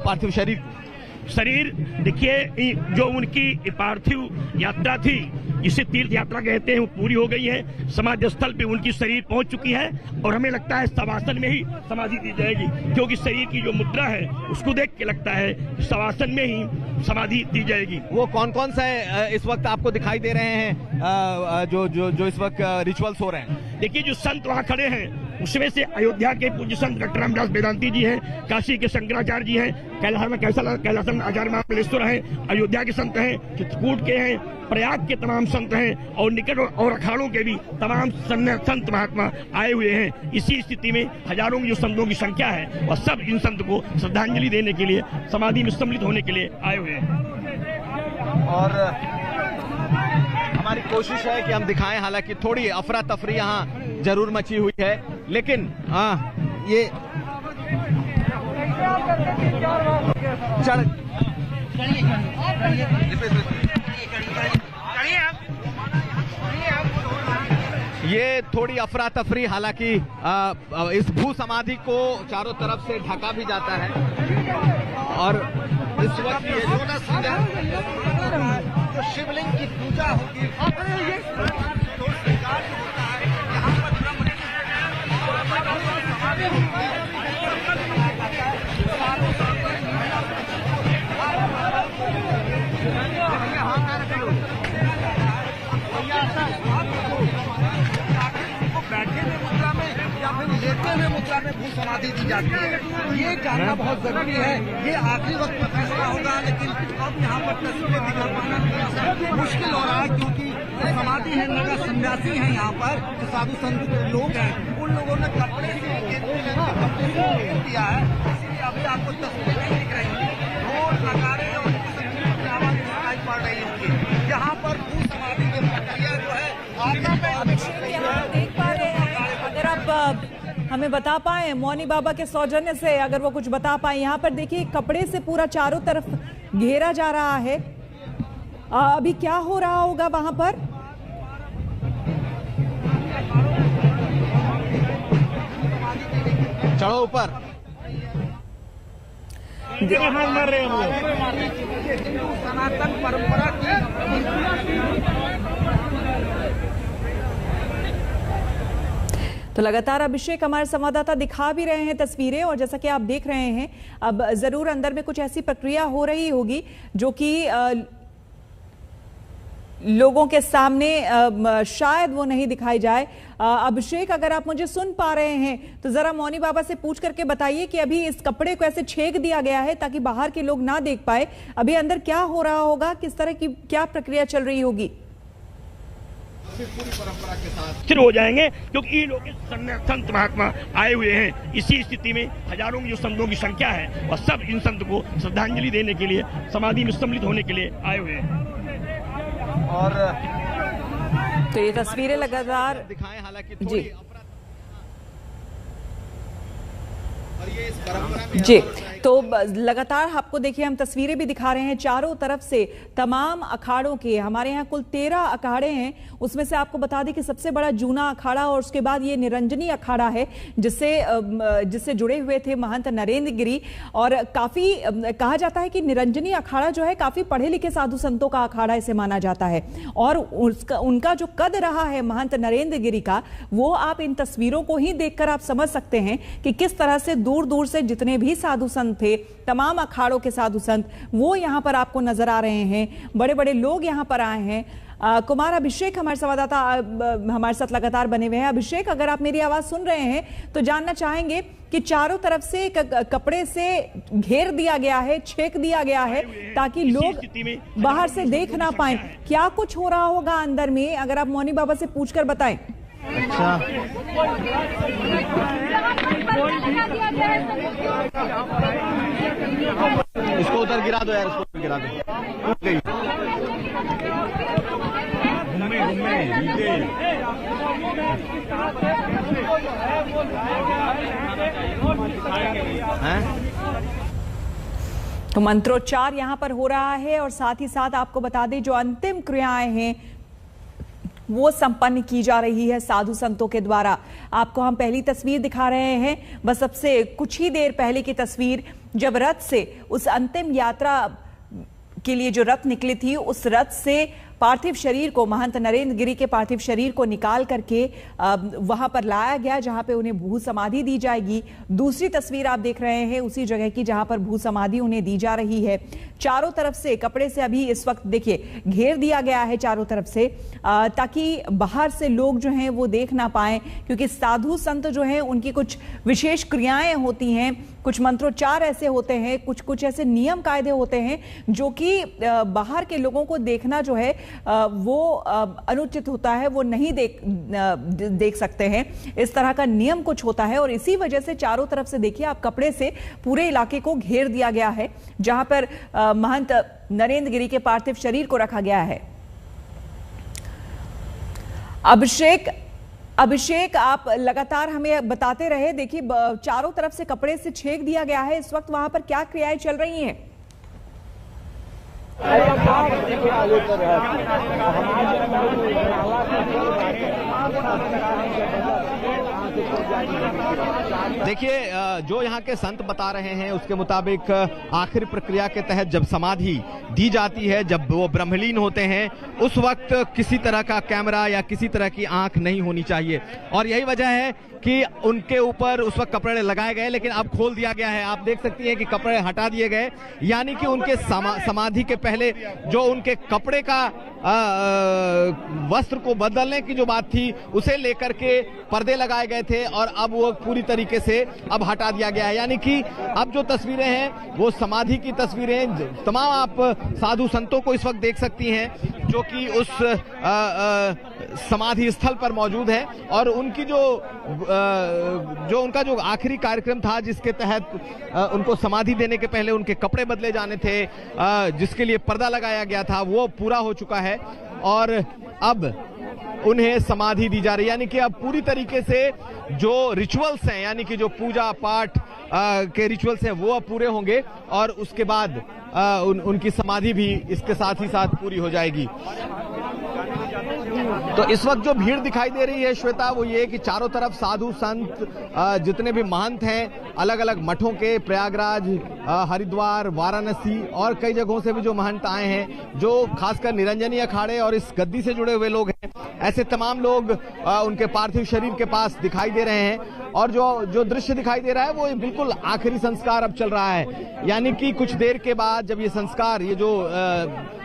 पार्थिव शरीर। देखिए, जो उनकी पार्थिव यात्रा थी, जिसे तीर्थ यात्रा कहते हैं, वो पूरी हो गई है। समाधि स्थल पे उनकी शरीर पहुंच चुकी है और हमें लगता है शवासन में ही समाधि दी जाएगी, क्योंकि शरीर की जो मुद्रा है उसको देख के लगता है शवासन में ही समाधि दी जाएगी। वो कौन कौन सा इस वक्त आपको दिखाई दे रहे हैं जो इस वक्त रिचुअल्स हो रहे हैं? देखिए, जो संत वहाँ खड़े हैं उसमें से अयोध्या के पूज्य संत डॉक्टर रामदास वेदांती जी हैं, काशी के शंकराचार्य जी हैं, कैलासम आचार्य महाबलेश्वर हैं, अयोध्या के संत हैं, चित्रकूट के हैं, प्रयाग के तमाम संत हैं और निकट और अखाड़ों के भी तमाम संत महात्मा आए हुए हैं। इसी स्थिति में हजारों की जो संतों की संख्या है वह सब इन संत को श्रद्धांजलि देने के लिए, समाधि में सम्मिलित होने के लिए आए हुए हैं। और हमारी कोशिश है कि हम दिखाएं, हालांकि थोड़ी अफरा तफरी यहाँ जरूर मची हुई है, लेकिन ये ये थोड़ी अफरा तफरी, हालांकि इस भू समाधि को चारों तरफ से ढका भी जाता है। और इस वक्त ये जो शिवलिंग की पूजा होगी, बैठे हुए मुद्रा में या फिर लेटे हुए मुद्रा में भू समाधि दी जाती है, ये जानना बहुत जरूरी है। ये आखिरी वक्त में फैसला होगा, लेकिन अब यहाँ पर तस्वीरें दिखा पाना मुश्किल हो रहा है, क्योंकि समाधि है, नगर सन्यासी हैं यहाँ पर, जो साधु संत लोग हैं, उन लोगों ने कपड़े से दिया है, इसलिए अभी आपको तस्वीरें नहीं दिख रही, ढोल नगाड़े और आवाज दिखाई पड़ रही होगी। यहाँ पर भू समाधि की प्रक्रिया जो है देख पा रहे हैं। अगर आप हमें बता पाए मौनी बाबा के सौजन्य से, अगर वो कुछ बता पाए, यहाँ पर देखिए कपड़े से पूरा चारों तरफ घेरा जा रहा है। अभी क्या हो रहा होगा वहां पर? चढ़ो ऊपर। सनातन परंपरा की तो लगातार अभिषेक हमारे संवाददाता दिखा भी रहे हैं तस्वीरें, और जैसा कि आप देख रहे हैं अब जरूर अंदर में कुछ ऐसी प्रक्रिया हो रही होगी जो कि लोगों के सामने शायद वो नहीं दिखाई जाए। अभिषेक, अगर आप मुझे सुन पा रहे हैं तो जरा मौनी बाबा से पूछ करके बताइए कि अभी इस कपड़े को ऐसे छेक दिया गया है ताकि बाहर के लोग ना देख पाए, अभी अंदर क्या हो रहा होगा, किस तरह की क्या प्रक्रिया चल रही होगी? पूरी परंपरा के साथ स्थिर हो जाएंगे, क्योंकि ये लोग संत महात्मा आए हुए हैं। इसी स्थिति में हजारों की जो संतों की संख्या है वह सब इन संत को श्रद्धांजलि देने के लिए, समाधि में सम्मिलित होने के लिए आए हुए हैं। और तो ये तस्वीरें लगातार दिखाएं, हालांकि जी जी, तो लगातार आपको देखिए हम तस्वीरें भी दिखा रहे हैं चारों तरफ से तमाम अखाड़ों के। हमारे यहाँ कुल 13 अखाड़े हैं, उसमें से आपको बता दें कि सबसे बड़ा जूना अखाड़ा और उसके बाद ये निरंजनी अखाड़ा है जिससे जुड़े हुए थे महंत नरेंद्र गिरी। और काफी कहा जाता है कि निरंजनी अखाड़ा जो है काफी पढ़े लिखे साधु संतों का अखाड़ा इसे माना जाता है और उनका जो कद रहा है महंत नरेंद्र गिरी का, वो आप इन तस्वीरों को ही देखकर आप समझ सकते हैं कि किस तरह से दूर दूर से जितने भी साधु संत थे, तमाम अखाड़ों के साधु संत वो यहाँ पर आपको नजर आ रहे हैं। बड़े बड़े लोग यहाँ पर आए हैं। कुमार अभिषेक हमारे संवाददाता हमारे साथ लगातार बने हुए हैं। अभिषेक, अगर आप मेरी आवाज सुन रहे हैं तो जानना चाहेंगे कि चारों तरफ से कपड़े से घेर दिया गया है, छेक दिया गया है ताकि लोग बाहर से देख ना पाए। क्या कुछ हो रहा होगा अंदर में, अगर आप मौनी बाबा से पूछकर बताएं। अच्छा, इसको उधर गिरा दो यार, इसको गिरा दो। तो मंत्रोच्चार यहाँ पर हो रहा है और साथ ही साथ आपको बता दें जो अंतिम क्रियाएं हैं वो संपन्न की जा रही है साधु संतों के द्वारा। आपको हम पहली तस्वीर दिखा रहे हैं, बस अब से कुछ ही देर पहले की तस्वीर, जब रथ से उस अंतिम यात्रा के लिए जो रथ निकली थी, उस रथ से पार्थिव शरीर को, महंत नरेंद्र गिरी के पार्थिव शरीर को निकाल करके वहां पर लाया गया जहां पे उन्हें भू समाधि दी जाएगी। दूसरी तस्वीर आप देख रहे हैं उसी जगह की जहां पर भू समाधि उन्हें दी जा रही है। चारों तरफ से कपड़े से अभी इस वक्त देखिए घेर दिया गया है चारों तरफ से, ताकि बाहर से लोग जो हैं वो देख ना पाए, क्योंकि साधु संत जो हैं उनकी कुछ विशेष क्रियाएं होती हैं, कुछ मंत्रोच्चार ऐसे होते हैं, कुछ ऐसे नियम कायदे होते हैं जो कि बाहर के लोगों को देखना जो है वो अनुचित होता है, वो नहीं देख सकते हैं। इस तरह का नियम कुछ होता है और इसी वजह से चारों तरफ से देखिए आप कपड़े से पूरे इलाके को घेर दिया गया है जहां पर महंत नरेंद्र गिरी के पार्थिव शरीर को रखा गया है। अभिषेक, आप लगातार हमें बताते रहे। देखिए चारों तरफ से कपड़े से छेक दिया गया है, इस वक्त वहां पर क्या क्रियाएं चल रही हैं? देखिए जो यहाँ के संत बता रहे हैं उसके मुताबिक आखिरी प्रक्रिया के तहत जब समाधि दी जाती है, जब वो ब्रह्मलीन होते हैं, उस वक्त किसी तरह का कैमरा या किसी तरह की आंख नहीं होनी चाहिए और यही वजह है कि उनके ऊपर उस वक्त कपड़े लगाए गए, लेकिन अब खोल दिया गया है। आप देख सकती हैं कि कपड़े हटा दिए गए, यानी कि उनके समाधि के पहले जो उनके कपड़े का वस्त्र को बदलने की जो बात थी उसे लेकर के पर्दे लगाए गए थे और अब वो पूरी तरीके से अब हटा दिया गया है। यानी कि अब जो तस्वीरें हैं वो समाधि की तस्वीरें, तमाम आप साधु संतों को इस वक्त देख सकती हैं जो कि उस समाधि स्थल पर मौजूद है और उनकी जो उनका जो आखिरी कार्यक्रम था जिसके तहत उनको समाधि देने के पहले उनके कपड़े बदले जाने थे, जिसके लिए पर्दा लगाया गया था, वो पूरा हो चुका है और अब उन्हें समाधि दी जा रही है। यानी कि अब पूरी तरीके से जो रिचुअल्स हैं, यानी कि जो पूजा पाठ के रिचुअल्स हैं वो अब पूरे होंगे और उसके बाद उनकी समाधि भी इसके साथ ही साथ पूरी हो जाएगी। तो इस वक्त जो भीड़ दिखाई दे रही है श्वेता, वो ये कि चारों तरफ साधु संत जितने भी महंत हैं अलग अलग मठों के, प्रयागराज, हरिद्वार, वाराणसी और कई जगहों से भी जो महंत आए हैं, जो खासकर निरंजनी अखाड़े और इस गद्दी से जुड़े हुए लोग हैं, ऐसे तमाम लोग उनके पार्थिव शरीर के पास दिखाई दे रहे हैं और जो दृश्य दिखाई दे रहा है वो बिल्कुल आखिरी संस्कार अब चल रहा है। यानी कि कुछ देर के बाद जब ये संस्कार, ये जो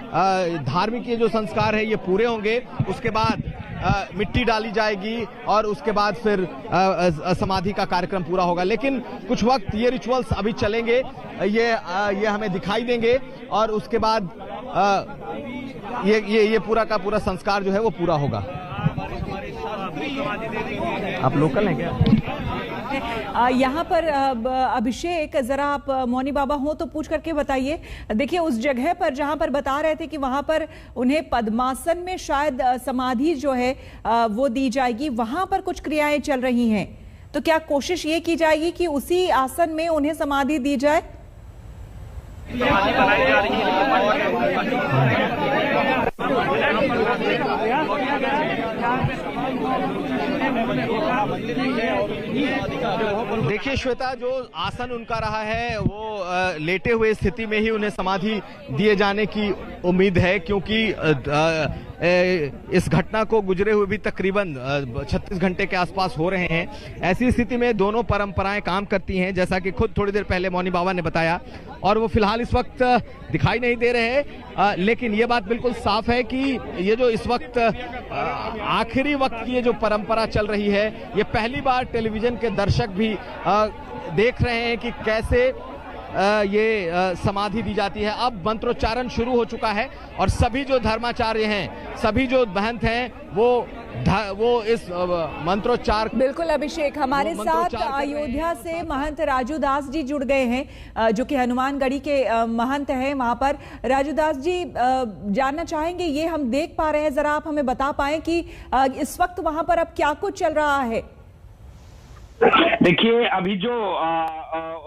धार्मिक ये जो संस्कार है ये पूरे होंगे, उसके बाद मिट्टी डाली जाएगी और उसके बाद फिर समाधि का कार्यक्रम पूरा होगा। लेकिन कुछ वक्त ये रिचुअल्स अभी चलेंगे, ये हमें दिखाई देंगे और उसके बाद ये पूरा का पूरा संस्कार जो है वो पूरा होगा। आप लोकल हैं क्या? यहाँ पर अभिषेक, जरा आप मौनी बाबा हो तो पूछ करके बताइए। देखिए उस जगह पर जहाँ पर बता रहे थे कि वहाँ पर उन्हें पद्मासन में शायद समाधि जो है वो दी जाएगी, वहाँ पर कुछ क्रियाएं चल रही हैं, तो क्या कोशिश ये की जाएगी कि उसी आसन में उन्हें समाधि दी जाए? देखिए श्वेता, जो आसन उनका रहा है वो लेटे हुए स्थिति में ही उन्हें समाधि दिए जाने की उम्मीद है, क्योंकि इस घटना को गुजरे हुए भी तकरीबन 36 घंटे के आसपास हो रहे हैं। ऐसी स्थिति में दोनों परंपराएं काम करती हैं, जैसा कि खुद थोड़ी देर पहले मौनी बाबा ने बताया, और वो फिलहाल इस वक्त दिखाई नहीं दे रहे हैं। लेकिन ये बात बिल्कुल साफ है कि ये जो इस वक्त आखिरी वक्त की ये जो परंपरा चल रही है, ये पहली बार टेलीविजन के दर्शक भी देख रहे हैं कि कैसे ये समाधि दी जाती है। अब मंत्रोच्चारण शुरू हो चुका है और सभी जो धर्माचार्य हैं, सभी जो महंत हैं, वो इस मंत्रोच्चार। बिल्कुल अभिषेक, हमारे साथ अयोध्या से महंत राजू दास जी जुड़ गए हैं, जो कि हनुमानगढ़ी के महंत हैं वहां पर। राजू दास जी, जानना चाहेंगे, ये हम देख पा रहे हैं, जरा आप हमें बता पाएं कि इस वक्त वहां पर अब क्या कुछ चल रहा है? देखिए, अभी जो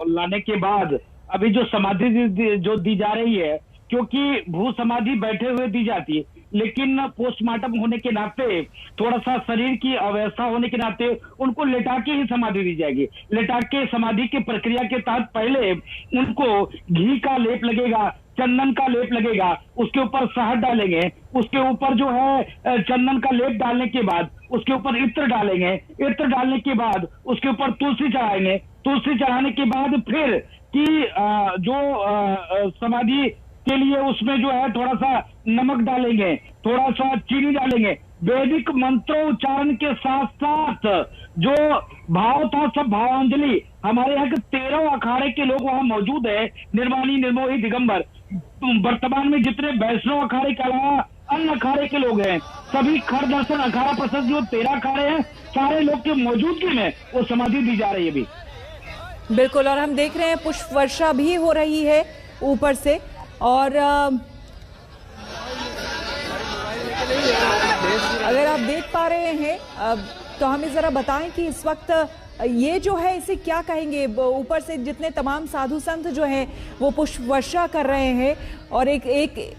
लाने के बाद अभी जो समाधि जो दी जा रही है, क्योंकि भू समाधि बैठे हुए दी जाती है, लेकिन पोस्टमार्टम होने के नाते, थोड़ा सा शरीर की अवस्था होने के नाते उनको लेटा के ही समाधि दी जाएगी। लेटा के समाधि की प्रक्रिया के तहत पहले उनको घी का लेप लगेगा, चंदन का लेप लगेगा, उसके ऊपर शहद डालेंगे, उसके ऊपर जो है चंदन का लेप डालने के बाद उसके ऊपर इत्र डालेंगे, इत्र डालने के बाद उसके ऊपर तुलसी चढ़ाएंगे, तुलसी चढ़ाने के बाद फिर कि जो समाधि के लिए उसमें जो है थोड़ा सा नमक डालेंगे, थोड़ा सा चीनी डालेंगे। वैदिक मंत्रोच्चारण के साथ साथ जो भाव था, सब भावांजलि, हमारे यहाँ के 13 अखाड़े के लोग वहां मौजूद है, निर्वाणी, निर्मोही, दिगंबर। वर्तमान में जितने वैष्णव अखाड़े के अलावा अन्य अखाड़े के लोग हैं, सभी खर दर्शन अखाड़ा प्रसिद्ध जो 13 अखाड़े हैं, सारे लोग के मौजूदगी में वो समाधि दी जा रही है अभी। बिल्कुल, और हम देख रहे हैं पुष्प वर्षा भी हो रही है ऊपर से। और अगर आप देख पा रहे हैं तो हमें जरा बताएं कि इस वक्त ये जो है इसे क्या कहेंगे? ऊपर से जितने तमाम साधु संत जो हैं वो पुष्प वर्षा कर रहे हैं और एक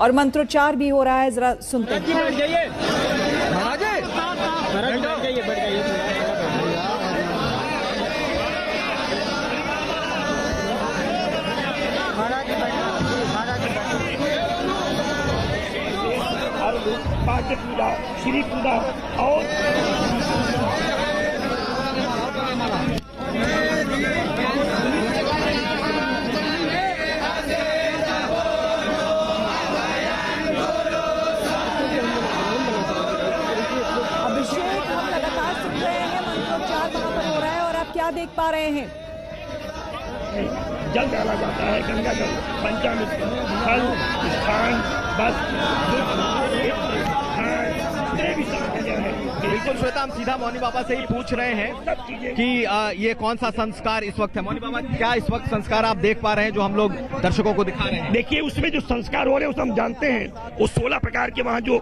और मंत्रोच्चार भी हो रहा है, जरा सुनते हैं। पाठ पूजा, श्री पूजा और अभिषेक, हम लगातार सुन रहे हैं मंत्रोच्चार वहां पर हो रहा है और आप क्या देख पा रहे हैं? जल डाला जाता है, गंगा जल, पंचामृत, फल, स्थान, बस, बिल्कुल श्वेता, हम सीधा मौनी बाबा से ही पूछ रहे हैं कि ये कौन सा संस्कार इस वक्त है। मौनी बाबा, क्या इस वक्त संस्कार आप देख पा रहे हैं जो हम लोग दर्शकों को दिखा रहे हैं? देखिए, उसमें जो संस्कार हो रहे हैं उसे हम जानते हैं। वो 16 प्रकार के वहाँ जो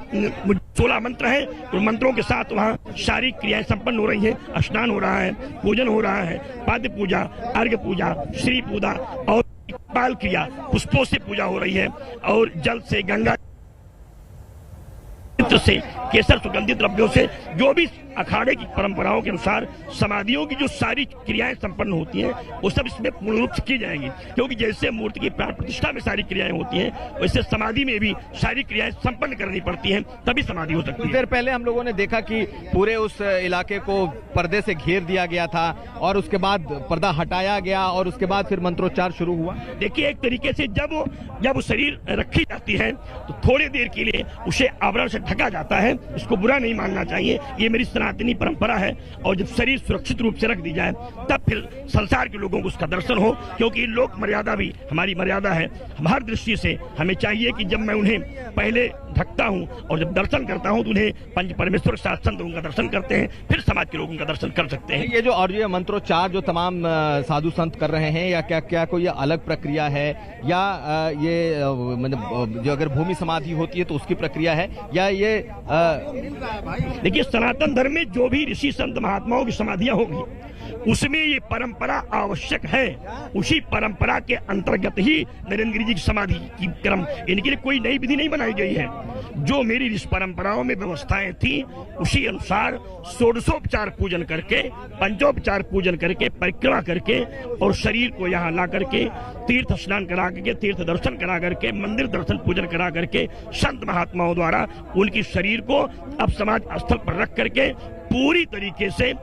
16 मंत्र हैं, उन मंत्रों के साथ वहाँ शारीरिक क्रियाएं संपन्न हो रही हैं। स्नान हो रहा है, पूजन हो रहा है, पाद्य पूजा, अर्घ्य पूजा, श्री पूजा और पाल क्रिया, पुष्पों से पूजा हो रही है और जल से, गंगा से, केसर, सुगंधित द्रव्यों से, जो भी अखाड़े की परंपराओं के अनुसार समाधियों की जो सारी क्रियाएं संपन्न होती हैं, वो सब इसमें पूर्ण रूप से की जाएंगी। क्योंकि जैसे मूर्ति की प्राण प्रतिष्ठा में सारी क्रियाएं होती हैं, वैसे समाधि में भी सारी क्रियाएं संपन्न करनी पड़ती हैं, तभी समाधि हो सकती है। कुछ देर पहले हम लोगों ने देखा कि पूरे उस इलाके को पर्दे से घेर दिया गया था और उसके बाद पर्दा हटाया गया और उसके बाद फिर मंत्रोच्चार शुरू हुआ। देखिए, एक तरीके से जब शरीर रखी जाती है तो थोड़ी देर के लिए उसे आवरण से ढका जाता है। इसको बुरा नहीं मानना चाहिए, ये मेरी सनातनी परंपरा है। और जब शरीर सुरक्षित रूप से रख दी जाए तब फिर संसार के लोगों को उसका दर्शन हो, क्योंकि लोक मर्यादा भी हमारी मर्यादा है। हर दृष्टि से हमें चाहिए कि जब मैं उन्हें पहले ढकता हूँ और जब दर्शन करता हूँ तो उन्हें पंच परमेश्वर के साथ संत उनका दर्शन करते हैं, फिर समाज के लोग उनका दर्शन कर सकते हैं। ये जो और ये मंत्रोच्चार जो तमाम साधु संत कर रहे हैं, या क्या कोई अलग प्रक्रिया है, या ये मतलब जो अगर भूमि समाधि होती है तो उसकी प्रक्रिया है, या ये देखिए, सनातन धर्म उसमें जो भी ऋषि संत महात्माओं की समाधियां होगी उसमें ये परंपरा आवश्यक है। उसी परंपरा के अंतर्गत ही नरेंद्र गिरि जी की समाधि की क्रम, इनके लिए कोई नई विधि नहीं बनाई गई है। जो मेरी इस परंपराओं में व्यवस्थाएं थी उसी अनुसार षोडशोपचार पूजन करके, पंचोपचार पूजन करके, परिक्रमा करके और शरीर को यहाँ ला करके तीर्थ स्नान करा करके, तीर्थ दर्शन करा करके, मंदिर दर्शन पूजन करा करके संत महात्माओं द्वारा उनकी शरीर को अब समाज स्थल पर रख करके पूरी तरीके से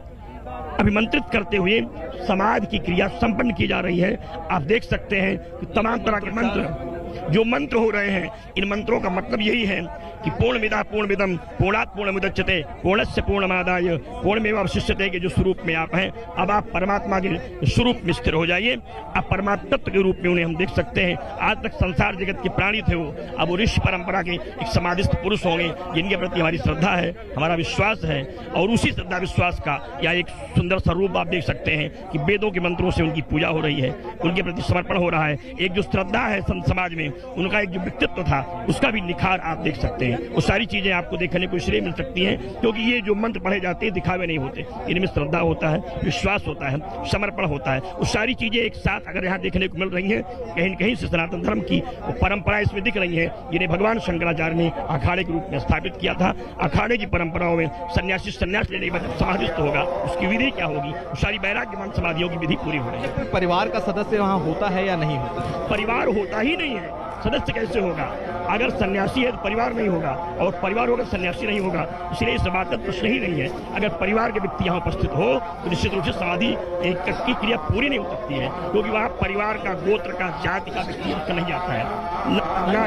अभिमंत्रित करते हुए समाज की क्रिया संपन्न की जा रही है। आप देख सकते हैं कि तमाम तरह के मंत्र जो मंत्र हो रहे हैं, इन मंत्रों का मतलब यही है कि पूर्णमिदः पूर्णमिदं पूर्णात् पूर्णमुदच्यते पूर्णस्य पूर्णमादाय पूर्णमेवावशिष्यते के जो स्वरूप में आप हैं, अब आप परमात्मा के स्वरूप में स्थिर हो जाइए। अब परमात्मा तत्व के रूप में उन्हें हम देख सकते हैं। आज तक संसार जगत के प्राणी थे वो, अब वो ऋषि परंपरा के एक समाधिस्थ पुरुष होंगे जिनके प्रति हमारी श्रद्धा है, हमारा विश्वास है। और उसी श्रद्धा विश्वास का या एक सुंदर स्वरूप आप देख सकते हैं कि वेदों के मंत्रों से उनकी पूजा हो रही है, उनके प्रति समर्पण हो रहा है। एक जो श्रद्धा है संत समाज में, उनका एक जो व्यक्तित्व था उसका भी निखार आप देख सकते हैं। वो सारी चीजें आपको देखने को इसलिए मिल सकती हैं क्योंकि ये जो मंत्र पढ़े जाते हैं दिखावे नहीं होते, इनमें श्रद्धा होता है, विश्वास होता है, समर्पण होता है। वो सारी चीजें एक साथ अगर यहाँ देखने को मिल रही हैं, कहीं न कहीं से सनातन धर्म की परंपरा इसमें दिख रही है, जिन्हें भगवान शंकराचार्य ने अखाड़े के रूप में स्थापित किया था। अखाड़े की परंपराओं में सन्यासी सन्यास लेने के बाद समाधिस्थ होगा, उसकी विधि क्या होगी, सारी वैराग्यमान समाधियों की विधि पूरी हो रही है। परिवार का सदस्य वहाँ होता है या नहीं होता? परिवार होता ही नहीं है, सदस्य कैसे होगा? अगर सन्यासी है तो परिवार नहीं होगा, और परिवार होगा सन्यासी नहीं होगा। इसलिए इस बात का प्रश्न ही नहीं है। अगर परिवार के व्यक्ति यहाँ उपस्थित हो तो निश्चित रूप से समाधि एक की क्रिया पूरी नहीं हो सकती है, क्योंकि वहाँ परिवार का, गोत्र का, जाति का व्यक्ति नहीं जाता है।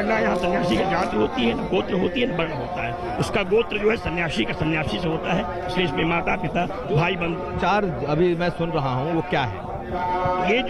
ना यहाँ सन्यासी की जाति होती है, न गोत्र होती है, न वर्ण होता है। उसका गोत्र जो है सन्यासी का सन्यासी से होता है। इसलिए इसमें माता पिता भाई बंधु चार अभी मैं सुन रहा हूँ, वो क्या है? ये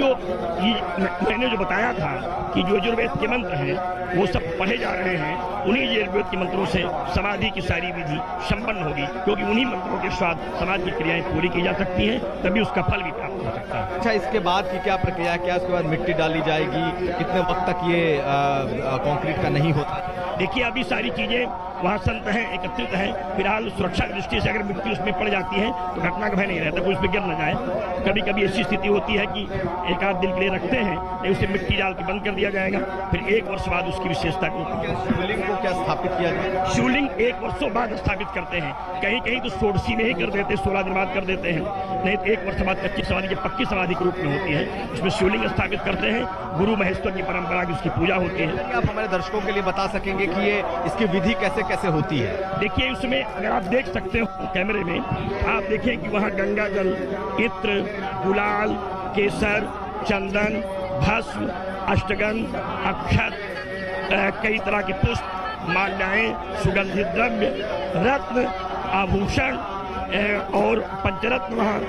मैंने जो बताया था कि जो यजुर्वेद के मंत्र हैं वो सब पढ़े जा रहे हैं, उन्हीं यजुर्वेद के मंत्रों से समाधि की सारी विधि संपन्न होगी, क्योंकि उन्हीं मंत्रों के साथ समाज की क्रियाएं पूरी की जा सकती हैं, तभी उसका फल भी प्राप्त हो सकता है। अच्छा, इसके बाद की क्या प्रक्रिया है? क्या इसके बाद मिट्टी डाली जाएगी? कितने वक्त तक ये कंक्रीट का नहीं होता? देखिए, अभी सारी चीजें वहाँ संत हैं, एकत्रित हैं। फिलहाल सुरक्षा की दृष्टि से अगर मिट्टी उसमें पड़ जाती है तो घटना का भय नहीं रहता, कोई उस पर गिर न जाए। कभी कभी ऐसी स्थिति होती है कि एक आध दिन के लिए रखते हैं, नहीं उसे मिट्टी डाल के बंद कर दिया जाएगा, फिर 1 वर्ष बाद उसकी विशेषता को शिवलिंग को क्या स्थापित किया जाए? शिवलिंग 1 वर्षों बाद स्थापित करते हैं। कहीं कहीं तो षोडशी में ही कर देते हैं, 16 दिन बाद कर देते हैं, नहीं तो 1 वर्ष बाद कच्ची समाधि की पक्की समाधि के रूप में होती है। उसमें शिवलिंग स्थापित करते हैं, गुरु महेश्वर की परंपरा की उसकी पूजा होती है। आप हमारे दर्शकों के लिए बता सकेंगे कि ये इसकी विधि कैसे कैसे होती है? देखिए, उसमें अगर आप देख सकते हो कैमरे में, आप देखें कि वहाँ गंगा जल, इत्र, गुलाल, केसर, चंदन, भस्म, अष्टगंध, अक्षत, कई तरह के पुष्प, माल्याएं, सुगंधित द्रव्य, रत्न, आभूषण और पंचरत्न, वहाँ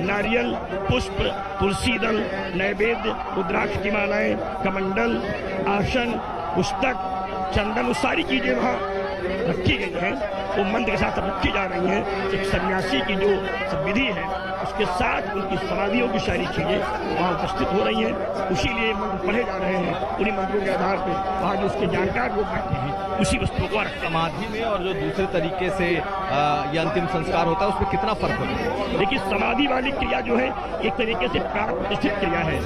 नारियल, पुष्प, तुलसी दल, नैवेद्य, रुद्राक्ष की मालाएं, कमंडल, आसन, पुस्तक, चंदन, वो सारी चीजें वहाँ रखी गई हैं, वो मंत्र के साथ रखी जा रही हैं। एक सन्यासी की जो विधि है उसके साथ उनकी समाधियों की सारी चीजें वहाँ उपस्थित हो रही हैं। उसी लिए मंत्र पढ़े जा रहे हैं। उन्हीं मंत्रों के आधार पर वहाँ जो उसके जानकार लोग बैठे हैं उसी वस्तुओं को रखते हैं। समाधि में और जो दूसरे तरीके से ये अंतिम संस्कार होता है उसमें कितना फर्क होता है? देखिए, समाधि वाली क्रिया जो है एक तरीके से प्राण प्रतिष्ठित क्रिया है,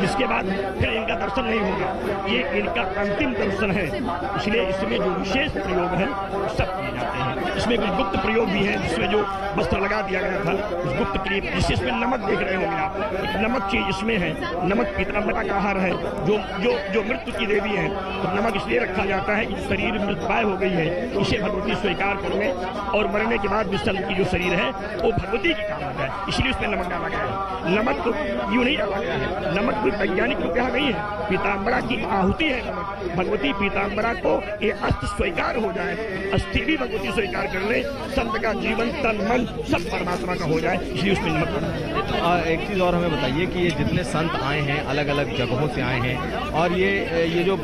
इसके बाद फिर इनका दर्शन नहीं होगा, ये इनका अंतिम दर्शन है। इसलिए इसमें जो विशेष प्रयोग है सब किए जाते हैं। इसमें कुछ गुप्त प्रयोग भी है, जिसमें जो वस्त्र लगा दिया गया था उस गुप्त क्रिया, जिससे इसमें नमक देख रहे होंगे आप, एक नमक चीज इसमें है। नमक पीताम्बरा का आहार है, जो मृत्यु की देवी है, तो नमक इसलिए रखा जाता है कि शरीर मृतपाय हो गई है, इसे भगवती स्वीकार कर ले और मरने के बाद विसल की जो शरीर है वो भगवती की काम आ जाए, इसलिए उसमें नमक डाला गया है। नमक तो यूं नहीं डाला गया है, नमक कोई वैज्ञानिक रूप यहाँ नहीं है, पीताम्बरा की आहुति है नमक। भगवती पीताम्बरा को ये अस्त्र स्वीकार हो जाए, अस्थि भी भगवती स्वीकार कर ले, संत का जीवन तन मन सब परमात्मा का हो जाए, इसलिए उसमें नमक डाला। एक चीज़ और हमें बताइए कि ये जितने संत आए हैं अलग अलग जगहों से आए हैं और ये जो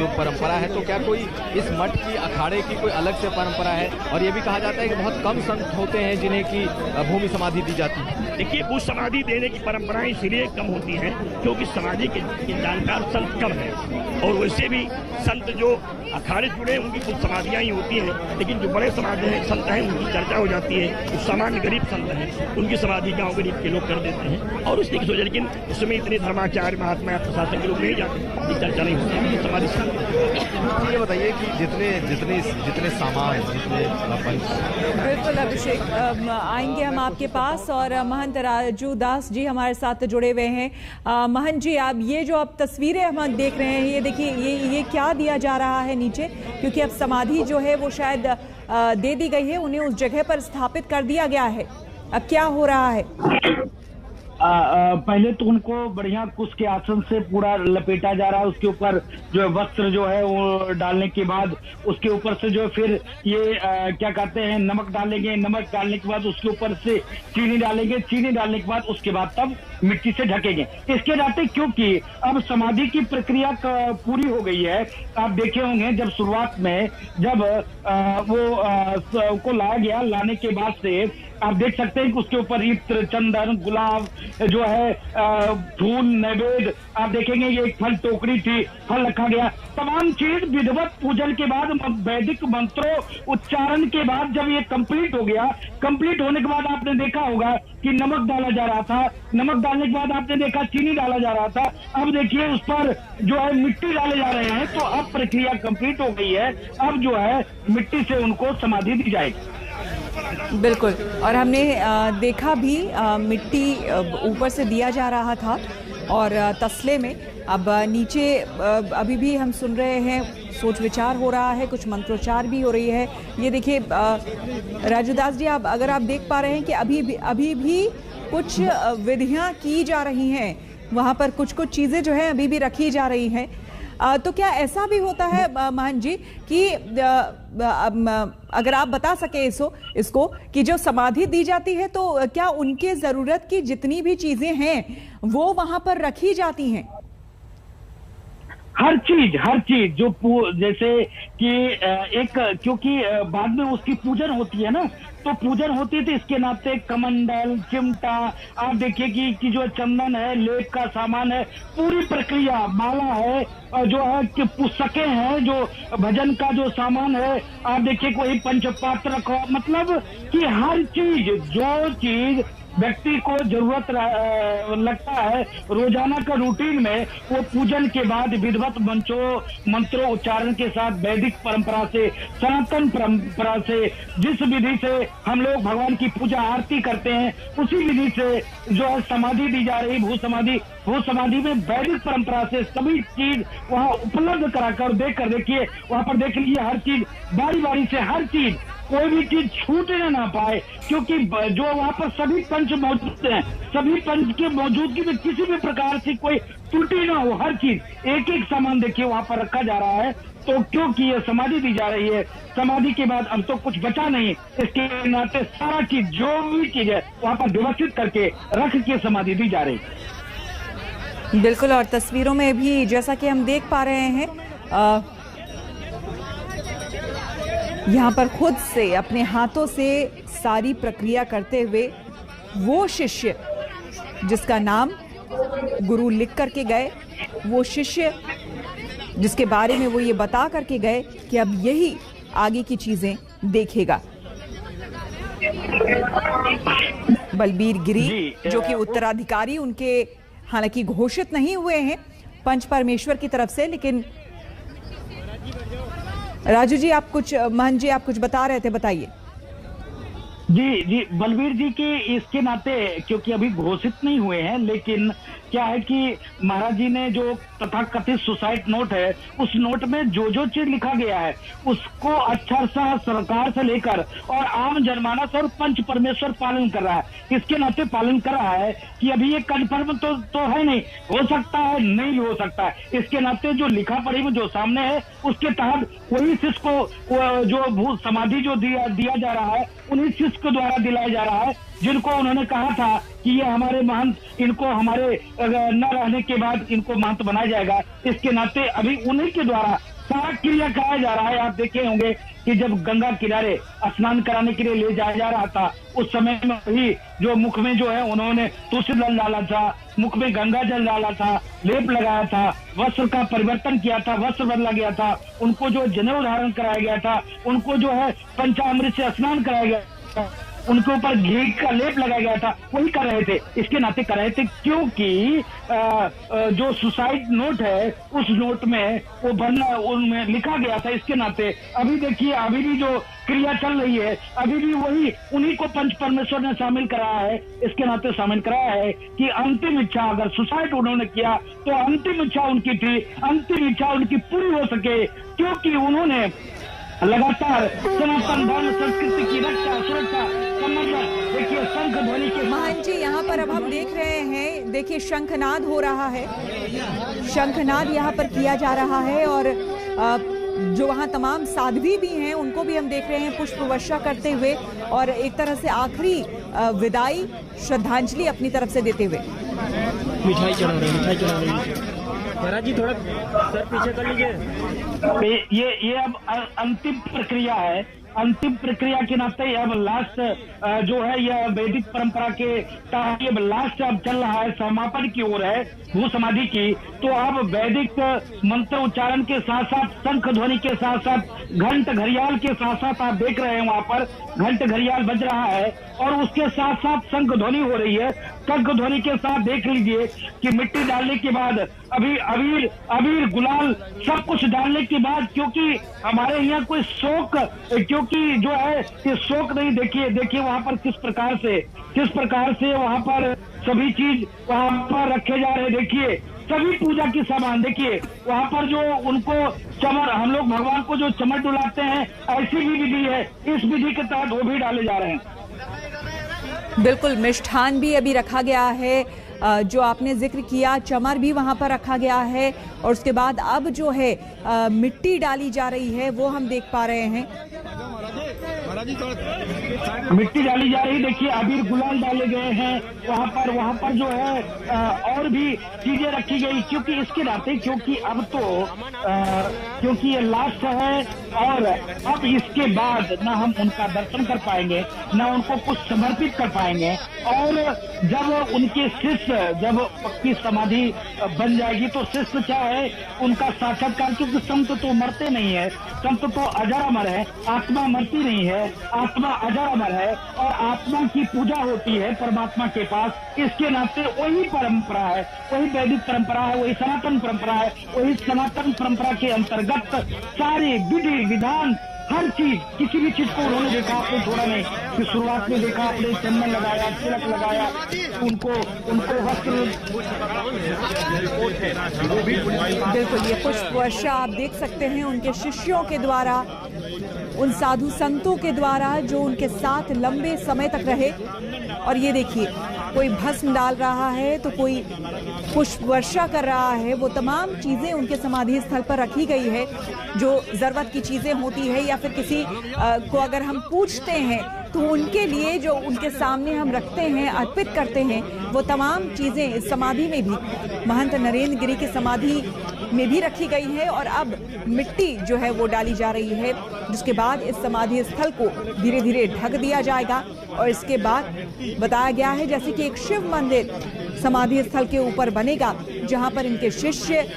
परंपरा है, तो क्या कोई इस मठ की अखाड़े की कोई अलग से परंपरा है? और ये भी कहा जाता है कि बहुत कम संत होते हैं जिन्हें की भूमि समाधि दी जाती है। देखिए, भू समाधि देने की परंपराएं इसलिए कम होती हैं क्योंकि समाधि के जानकार संत कम है, और वैसे भी संत जो अखाड़े जुड़े हैं उनकी कुछ समाधियां ही होती हैं, लेकिन जो बड़े संत हैं उनकी चर्चा हो जाती है। जो सामान्य गरीब संत हैं उनकी समाधि गाँव गरीब के लोग कर देते हैं, और उसकी सोचा, लेकिन उसमें इतने धर्माचार्य महात्मा प्रशासन के लोग नहीं जाते, ये चर्चा नहीं होती समाधि से। ये बताइए कि जितने सामान, जितने बिल्कुल अभिषेक, आएंगे हम आपके पास, और महंत राजू दास जी हमारे साथ जुड़े हुए हैं। महंत जी, आप ये जो आप तस्वीरें हम देख रहे हैं, ये देखिए, ये क्या दिया जा रहा है नीचे, क्योंकि अब समाधि जो है वो शायद दे दी गई है, उन्हें उस जगह पर स्थापित कर दिया गया है। अब क्या हो रहा है? पहले तो उनको बढ़िया कुश के आसन से पूरा लपेटा जा रहा है, उसके ऊपर जो है वस्त्र जो है वो डालने के बाद उसके ऊपर से जो है फिर ये क्या कहते हैं नमक डालेंगे, नमक डालने के बाद उसके ऊपर से चीनी डालेंगे, चीनी डालने के बाद उसके बाद तब मिट्टी से ढकेंगे। इसके नाते क्योंकि अब समाधि की प्रक्रिया पूरी हो गई है। आप देखे होंगे जब शुरुआत में जब को लाया गया, लाने के बाद से आप देख सकते हैं कि उसके ऊपर इत्र, चंदन, गुलाब जो है, फूल, नैवेद्य, आप देखेंगे ये एक फल टोकरी थी, फल रखा गया, तमाम चीज विधिवत पूजन के बाद, वैदिक मंत्रों उच्चारण के बाद जब ये कंप्लीट हो गया, कंप्लीट होने के बाद आपने देखा होगा कि नमक डाला जा रहा था, नमक डालने के बाद आपने देखा चीनी डाला जा रहा था, अब देखिए उस पर जो है मिट्टी डाले जा रहे हैं। तो अब प्रक्रिया कंप्लीट हो गई है, अब जो है मिट्टी से उनको समाधि दी जाएगी। बिल्कुल, और हमने देखा भी मिट्टी ऊपर से दिया जा रहा था और तसले में, अब नीचे अभी भी हम सुन रहे हैं, सोच विचार हो रहा है, कुछ मंत्रोच्चार भी हो रही है। ये देखिए राजूदास जी, आप अगर आप देख पा रहे हैं कि अभी भी कुछ विधियां की जा रही हैं, वहां पर कुछ चीजें जो है अभी भी रखी जा रही हैं। तो क्या ऐसा भी होता है महंत जी कि अगर आप बता सके इसको कि जो समाधि दी जाती है तो क्या उनके जरूरत की जितनी भी चीजें हैं वो वहां पर रखी जाती हैं? हर चीज जो जैसे कि एक, क्योंकि बाद में उसकी पूजन होती है ना, तो पूजन होती थी, इसके नाते कमंडल, चिमटा, आप देखिए कि जो चंदन है, लेप का सामान है, पूरी प्रक्रिया, माला है, जो है कि पुस्तकें हैं, जो भजन का जो सामान है, आप देखिए कोई पंचपात्र रखो, मतलब कि हर चीज, जो चीज व्यक्ति को जरूरत लगता है रोजाना का रूटीन में, वो पूजन के बाद विधिवत मंत्रों उच्चारण के साथ वैदिक परंपरा से, सनातन परंपरा से, जिस विधि से हम लोग भगवान की पूजा आरती करते हैं, उसी विधि से जो है समाधि दी जा रही, भू समाधि में वैदिक परंपरा से सभी चीज वहाँ उपलब्ध कराकर देकर, देखिए वहाँ पर देख लीजिए, हर चीज बारी बारी से, हर चीज, कोई भी चीज छूटने ना पाए, क्योंकि जो वहाँ पर सभी पंच मौजूद हैं, सभी पंच की मौजूदगी में किसी भी प्रकार से कोई त्रुटि ना हो, हर चीज एक एक सामान देखिए वहाँ पर रखा जा रहा है। तो क्योंकि ये समाधि दी जा रही है, समाधि के बाद अब तो कुछ बचा नहीं, इसके नाते सारा चीज, जो भी चीज है वहाँ पर व्यवस्थित करके रख के समाधि दी जा रही है। बिल्कुल, और तस्वीरों में भी जैसा कि हम देख पा रहे हैं, यहाँ पर खुद से अपने हाथों से सारी प्रक्रिया करते हुए वो शिष्य जिसका नाम गुरु लिख करके गए, वो शिष्य जिसके बारे में वो ये बता करके गए कि अब यही आगे की चीजें देखेगा। बलबीर गिरी, जो कि उत्तराधिकारी उनके हालांकि घोषित नहीं हुए हैं पंच परमेश्वर की तरफ से, लेकिन राजू जी आप कुछ, महंत जी आप कुछ बता रहे थे, बताइए। जी, बलबीर जी के इसके नाते, क्योंकि अभी घोषित नहीं हुए हैं, लेकिन क्या है कि महाराज जी ने जो तथाकथित सुसाइड नोट है, उस नोट में जो जो चीज लिखा गया है उसको अक्षर सा सरकार से लेकर और आम जनमानस और पंच परमेश्वर पालन कर रहा है। इसके नाते पालन कर रहा है कि अभी ये कन्फर्म तो है नहीं, हो सकता है, नहीं हो सकता है। इसके नाते जो लिखा पढ़ी में जो सामने है उसके तहत वही शिष्य को जो भू समाधि जो दिया जा रहा है उन्हीं शिष्य के द्वारा दिलाया जा रहा है, जिनको उन्होंने कहा था कि ये हमारे महंत, इनको हमारे न रहने के बाद इनको महंत बनाया जाएगा। इसके नाते अभी उन्हीं के द्वारा सारा क्रिया कराया जा रहा है। आप देखे होंगे कि जब गंगा किनारे स्नान कराने के लिए ले जाया जा रहा था उस समय में ही जो मुख में जो है उन्होंने तुलसी जल डाला था, मुख में गंगा जल डाला था, लेप लगाया था, वस्त्र का परिवर्तन किया था, वस्त्र बदला गया था, उनको जो जनेऊ धारण कराया गया था, उनको जो है पंचामृत से स्नान कराया गया था, उनके ऊपर घी का लेप लगाया गया था, वही कर रहे थे। इसके नाते कर रहे थे क्योंकि जो सुसाइड नोट है उस नोट में वो उनमें लिखा गया था। इसके नाते अभी देखिए अभी भी जो क्रिया चल रही है अभी भी वही उन्हीं को पंच परमेश्वर ने शामिल कराया है। इसके नाते शामिल कराया है कि अंतिम इच्छा, अगर सुसाइड उन्होंने किया तो अंतिम इच्छा उनकी थी, अंतिम इच्छा उनकी पूरी हो सके, क्योंकि उन्होंने लगातार सनातन धर्म संस्कृति की रक्षा, सुरक्षा, संवर्धन, देखिए शंख ध्वनि के। महंत जी, यहाँ पर अब हम देख रहे हैं, देखिए शंखनाद हो रहा है, शंखनाद यहाँ पर किया जा रहा है और जो वहाँ तमाम साध्वी भी हैं उनको भी हम देख रहे हैं पुष्प वर्षा करते हुए और एक तरह से आखिरी विदाई श्रद्धांजलि अपनी तरफ से देते हुए। मिठाई चढ़ा रहे, मिठाई चढ़ा रहे। महाराज जी थोड़ा सर पीछे कर लीजिए। ये अब अंतिम प्रक्रिया है। अंतिम प्रक्रिया के नाते अब लास्ट जो है यह वैदिक परंपरा के तहत अब लास्ट अब चल रहा है, समापन की ओर है भू समाधि की। तो अब वैदिक मंत्र उच्चारण के साथ साथ शंख ध्वनि के साथ साथ घंट घड़ियाल के साथ साथ आप देख रहे हैं वहाँ पर घंट घड़ियाल बज रहा है और उसके साथ साथ शंख ध्वनि हो रही है। शंख ध्वनि के साथ देख लीजिए कि मिट्टी डालने के बाद अभी अबीर गुलाल सब कुछ डालने के बाद, क्योंकि हमारे यहाँ कोई शोक, क्योंकि जो है कि शोक नहीं, देखिए वहाँ पर किस प्रकार से वहाँ पर सभी चीज वहाँ पर रखे जा रहे। देखिए सभी पूजा की सामान, देखिए वहाँ पर जो उनको चमर, हम लोग भगवान को जो चमर डुलाते हैं ऐसी भी विधि है, इस विधि के तहत वो भी डाले जा रहे हैं। बिल्कुल, मिष्ठान भी अभी रखा गया है, जो आपने जिक्र किया चमर भी वहां पर रखा गया है और उसके बाद अब जो है मिट्टी डाली जा रही है वो हम देख पा रहे हैं। मिट्टी डाली जा रही, देखिए अबीर गुलाल डाले गए हैं वहाँ पर जो है और भी चीजें रखी गई, क्योंकि इसके नाते, क्योंकि अब तो क्योंकि ये लास्ट है और अब इसके बाद न हम उनका दर्शन कर पाएंगे न उनको कुछ समर्पित कर पाएंगे। और जब उनके शिष्य जब पक्की समाधि बन जाएगी तो शिष्य क्या है उनका साक्षात्कार, क्योंकि संत तो मरते नहीं है, संत तो अजर अमर है, आत्मा मरती नहीं है, आत्मा अजर अमर है और आत्मा की पूजा होती है परमात्मा के पास। इसके नाते वही परंपरा है, वही वैदिक परंपरा है, वही सनातन परंपरा है। वही सनातन परंपरा के अंतर्गत सारी विधि विधान हर चीज, किसी भी चीज को उन्होंने देखा, आपने छोड़ा नहीं कि शुरुआत में देखा आपने चंदन लगाया, तिलक लगाया, उनको वस्त्र। बिल्कुल, ये पुष्प वर्षा आप देख सकते हैं उनके शिष्यों के द्वारा, उन साधु संतों के द्वारा जो उनके साथ लंबे समय तक रहे। और ये देखिए कोई भस्म डाल रहा है तो कोई पुष्प वर्षा कर रहा है। वो तमाम चीजें उनके समाधि स्थल पर रखी गई है जो जरूरत की चीजें होती है या फिर किसी को अगर हम पूछते हैं तो उनके लिए जो उनके सामने हम रखते हैं, अर्पित करते हैं, वो तमाम चीजें इस समाधि में भी, महंत नरेंद्र गिरी की समाधि में भी रखी गई है। और अब मिट्टी जो है वो डाली जा रही है, जिसके बाद इस समाधि स्थल को धीरे धीरे ढक दिया जाएगा। और इसके बाद बताया गया है जैसे कि एक शिव मंदिर समाधि स्थल के ऊपर बनेगा, जहां पर इनके शिष्य,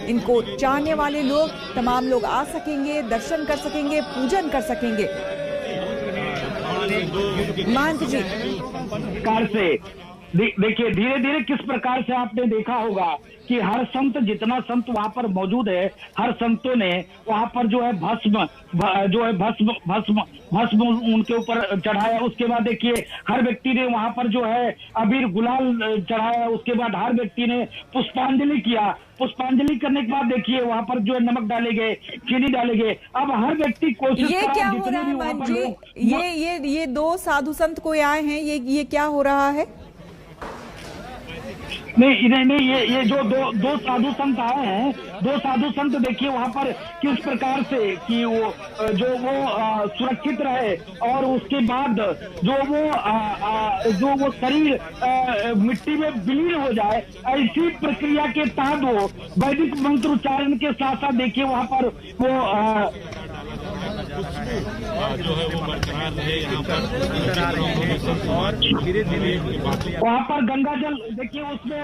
इनको चाहने वाले लोग, तमाम लोग आ सकेंगे, दर्शन कर सकेंगे, पूजन कर सकेंगे। महंत जी कार से देखिए धीरे धीरे किस प्रकार से आपने देखा होगा कि हर संत, जितना संत वहां पर मौजूद है, हर संतों ने वहां पर जो है भस्म उनके ऊपर चढ़ाया। उसके बाद देखिए हर व्यक्ति ने वहां पर जो है अबीर गुलाल चढ़ाया। उसके बाद हर व्यक्ति ने पुष्पांजलि किया। पुष्पांजलि करने के बाद देखिए वहां पर जो है नमक डाले गए, चीनी डाले गए। अब हर व्यक्ति कोशिश ये क्या हो रहा है मान जी? ये दो साधु संत कोई आए हैं, ये क्या हो रहा है? नहीं, ये जो दो साधु संत आए हैं, दो साधु संत देखिए वहां पर किस प्रकार से कि वो सुरक्षित रहे और उसके बाद जो वो शरीर मिट्टी में विलीन हो जाए, ऐसी प्रक्रिया के तहत वो वैदिक मंत्र उच्चारण के साथ साथ देखिए वहां पर वो जो है वो बरकरार रहे यहाँ पर और धीरे धीरे वहाँ पर गंगा जल देखिए उसमें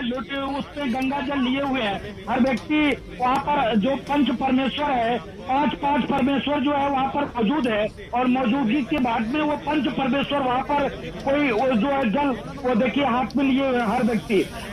गंगा जल लिए हुए हैं हर व्यक्ति। वहाँ पर जो पंच परमेश्वर है, पांच परमेश्वर जो है वहाँ पर मौजूद है और मौजूदगी के बाद में वो पंच परमेश्वर वहाँ पर कोई जो है जल वो देखिए हाथ में लिए हुए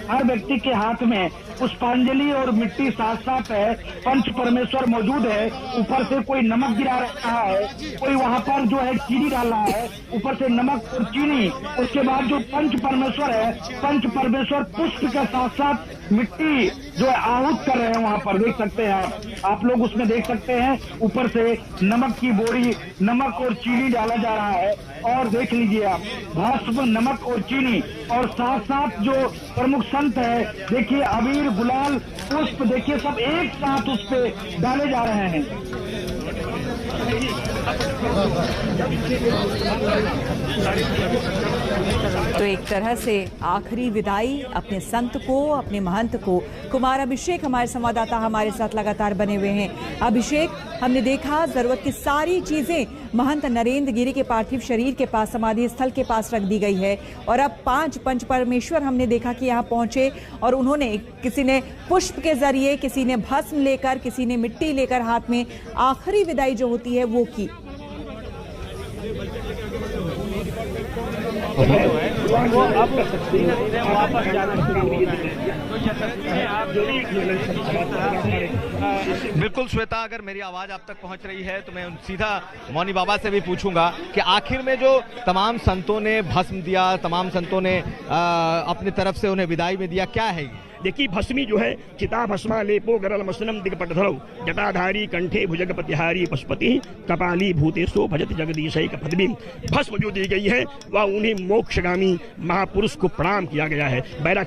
हर व्यक्ति के हाथ में पुष्पांजलि और मिट्टी साथ साथ है। पंच परमेश्वर मौजूद है। ऊपर से कोई नमक गिरा रहा है, कोई वहाँ पर जो है चीनी डाल रहा है, ऊपर से नमक और चीनी। उसके बाद जो पंच परमेश्वर है, पंच परमेश्वर पुष्प के साथ साथ मिट्टी जो है आहूत कर रहे हैं। वहाँ पर देख सकते हैं आप लोग, उसमें देख सकते हैं ऊपर से नमक की बोरी, नमक और चीनी डाला जा रहा है। और देख लीजिए आप भस्म, नमक और चीनी और साथ साथ जो प्रमुख संत है देखिए अबीर गुलाल पुष्प देखिए सब एक साथ उस पे डाले जा रहे हैं। तो एक तरह से आखिरी विदाई अपने संत को, अपने महंत को। कुमार अभिषेक हमारे संवाददाता हमारे साथ लगातार बने हुए हैं। अभिषेक, हमने देखा जरूरत की सारी चीजें महंत नरेंद्र गिरी के पार्थिव शरीर के पास, समाधि स्थल के पास रख दी गई है और अब 5 पंच परमेश्वर हमने देखा कि यहाँ पहुंचे और उन्होंने, किसी ने पुष्प के जरिए, किसी ने भस्म लेकर, किसी ने मिट्टी लेकर हाथ में आखिरी विदाई जो होती है वो की। वो अब धीरे वापस जाना बिल्कुल श्वेता, अगर मेरी आवाज आप तक पहुंच रही है तो मैं सीधा मौनी बाबा से भी पूछूंगा कि आखिर में जो तमाम संतों ने भस्म दिया, तमाम संतों ने अपनी तरफ से उन्हें विदाई में दिया, क्या है? देखिए भस्मी जो है चिता भस्मा लेपो गरल मसनम दिगपटधरौ जटाधारी कंठे भुजगपतिहारी पशुपति कपाली भूतेशो भजत जगदीशैक पद्मी। भस्म जो दी गई है वह उन्हें मोक्षगामी महापुरुष को प्रणाम किया गया है। बैराग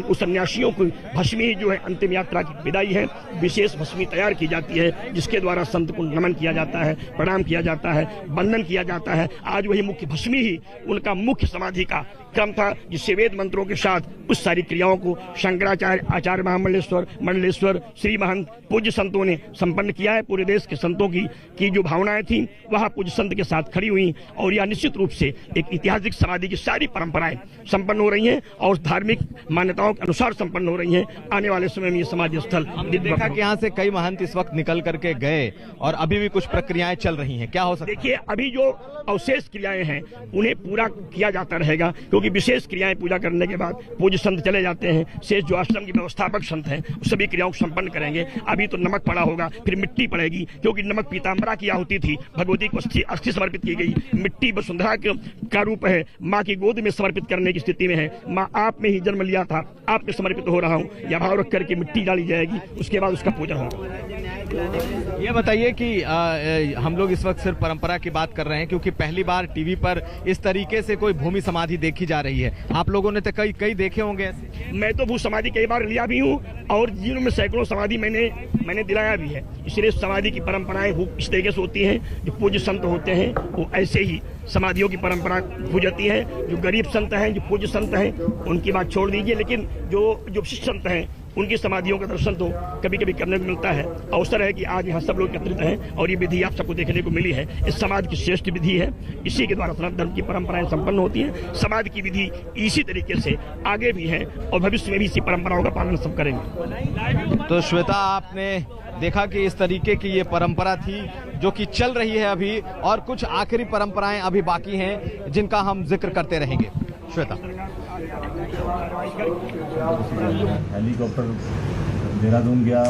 उस सन्यासियों को भस्मी जो है अंतिम यात्रा की विदाई है। विशेष भस्मी तैयार की जाती है जिसके द्वारा संत को नमन किया जाता है, प्रणाम किया जाता है, वंदन किया जाता है। आज वही मुख्य भस्मी ही उनका मुख्य समाधि का क्रम था जिससे वेद मंत्रों के साथ उस सारी क्रियाओं को शंकराचार्य, आचार्य महामंडलेश्वर, मंडलेश्वर, श्री महंत पूज्य संतों ने संपन्न किया है। पूरे देश के संतों की जो भावनाएं थी वह पूज्य संत के साथ खड़ी हुई और यह निश्चित रूप से एक ऐतिहासिक समाधि की सारी परंपराएं संपन्न हो रही हैं और धार्मिक मान्यताओं के अनुसार संपन्न हो रही हैं। आने वाले समय में ये समाधि स्थल देखा कि यहाँ से कई महंत इस वक्त निकल करके गए और अभी भी कुछ प्रक्रियाएं चल रही हैं, क्या हो सकता है? देखिए अभी जो अवशेष क्रियाएं हैं उन्हें पूरा किया जाता रहेगा क्योंकि विशेष क्रियाएं पूजा करने के बाद पूज्य संत चले जाते हैं। शेष जो आश्रम के व्यवस्थापक संत हैं सभी क्रियाओं को संपन्न करेंगे। अभी तो नमक पड़ा होगा, फिर मिट्टी पड़ेगी क्योंकि नमक पीताम्बरा की आहुति थी, भगवती को अस्थि समर्पित की गई। मिट्टी वसुंधरा का रूप है, माँ की गोद में समर्पित करने की स्थिति में है। माँ आप में ही जन्म लिया था, आप में समर्पित हो रहा हूँ, यह भाव रख करके मिट्टी डाली जाएगी। उसके बाद उसका पूजन होगा। ये बताइए कि हम लोग इस वक्त सिर्फ परंपरा की बात कर रहे हैं क्योंकि पहली बार टीवी पर इस तरीके से कोई भूमि समाधि देखी जा रही है। आप लोगों ने तो कई देखे होंगे। मैं तो भू समाधि कई बार लिया भी हूँ और जीवन में सैकड़ों समाधि मैंने दिलाया भी है। इसलिए समाधि की परंपराएं इस तरीके से होती हैं। जो पूज्य संत होते हैं वो ऐसे ही समाधियों की परंपरा हो जाती है। जो गरीब संत हैं, जो पूज्य संत हैं, उनकी बात छोड़ दीजिए, लेकिन जो विशिष्ट संत हैं उनकी समाधियों का दर्शन तो कभी कभी करने को मिलता है। अवसर है कि आज यहाँ सब लोग एकत्रित हैं और ये विधि आप सबको देखने को मिली है। इस समाज की श्रेष्ठ विधि है, इसी के द्वारा सनातन धर्म की परंपराएं संपन्न होती हैं। समाज की विधि इसी तरीके से आगे भी है और भविष्य में भी इसी परंपराओं का पालन सब करेंगे। तो श्वेता, आपने देखा कि इस तरीके की ये परंपरा थी जो कि चल रही है अभी और कुछ आखिरी परंपराएं अभी बाकी हैं जिनका हम जिक्र करते रहेंगे। श्वेता। कार्रवाई कर हेलीकॉप्टर देहरादून गया।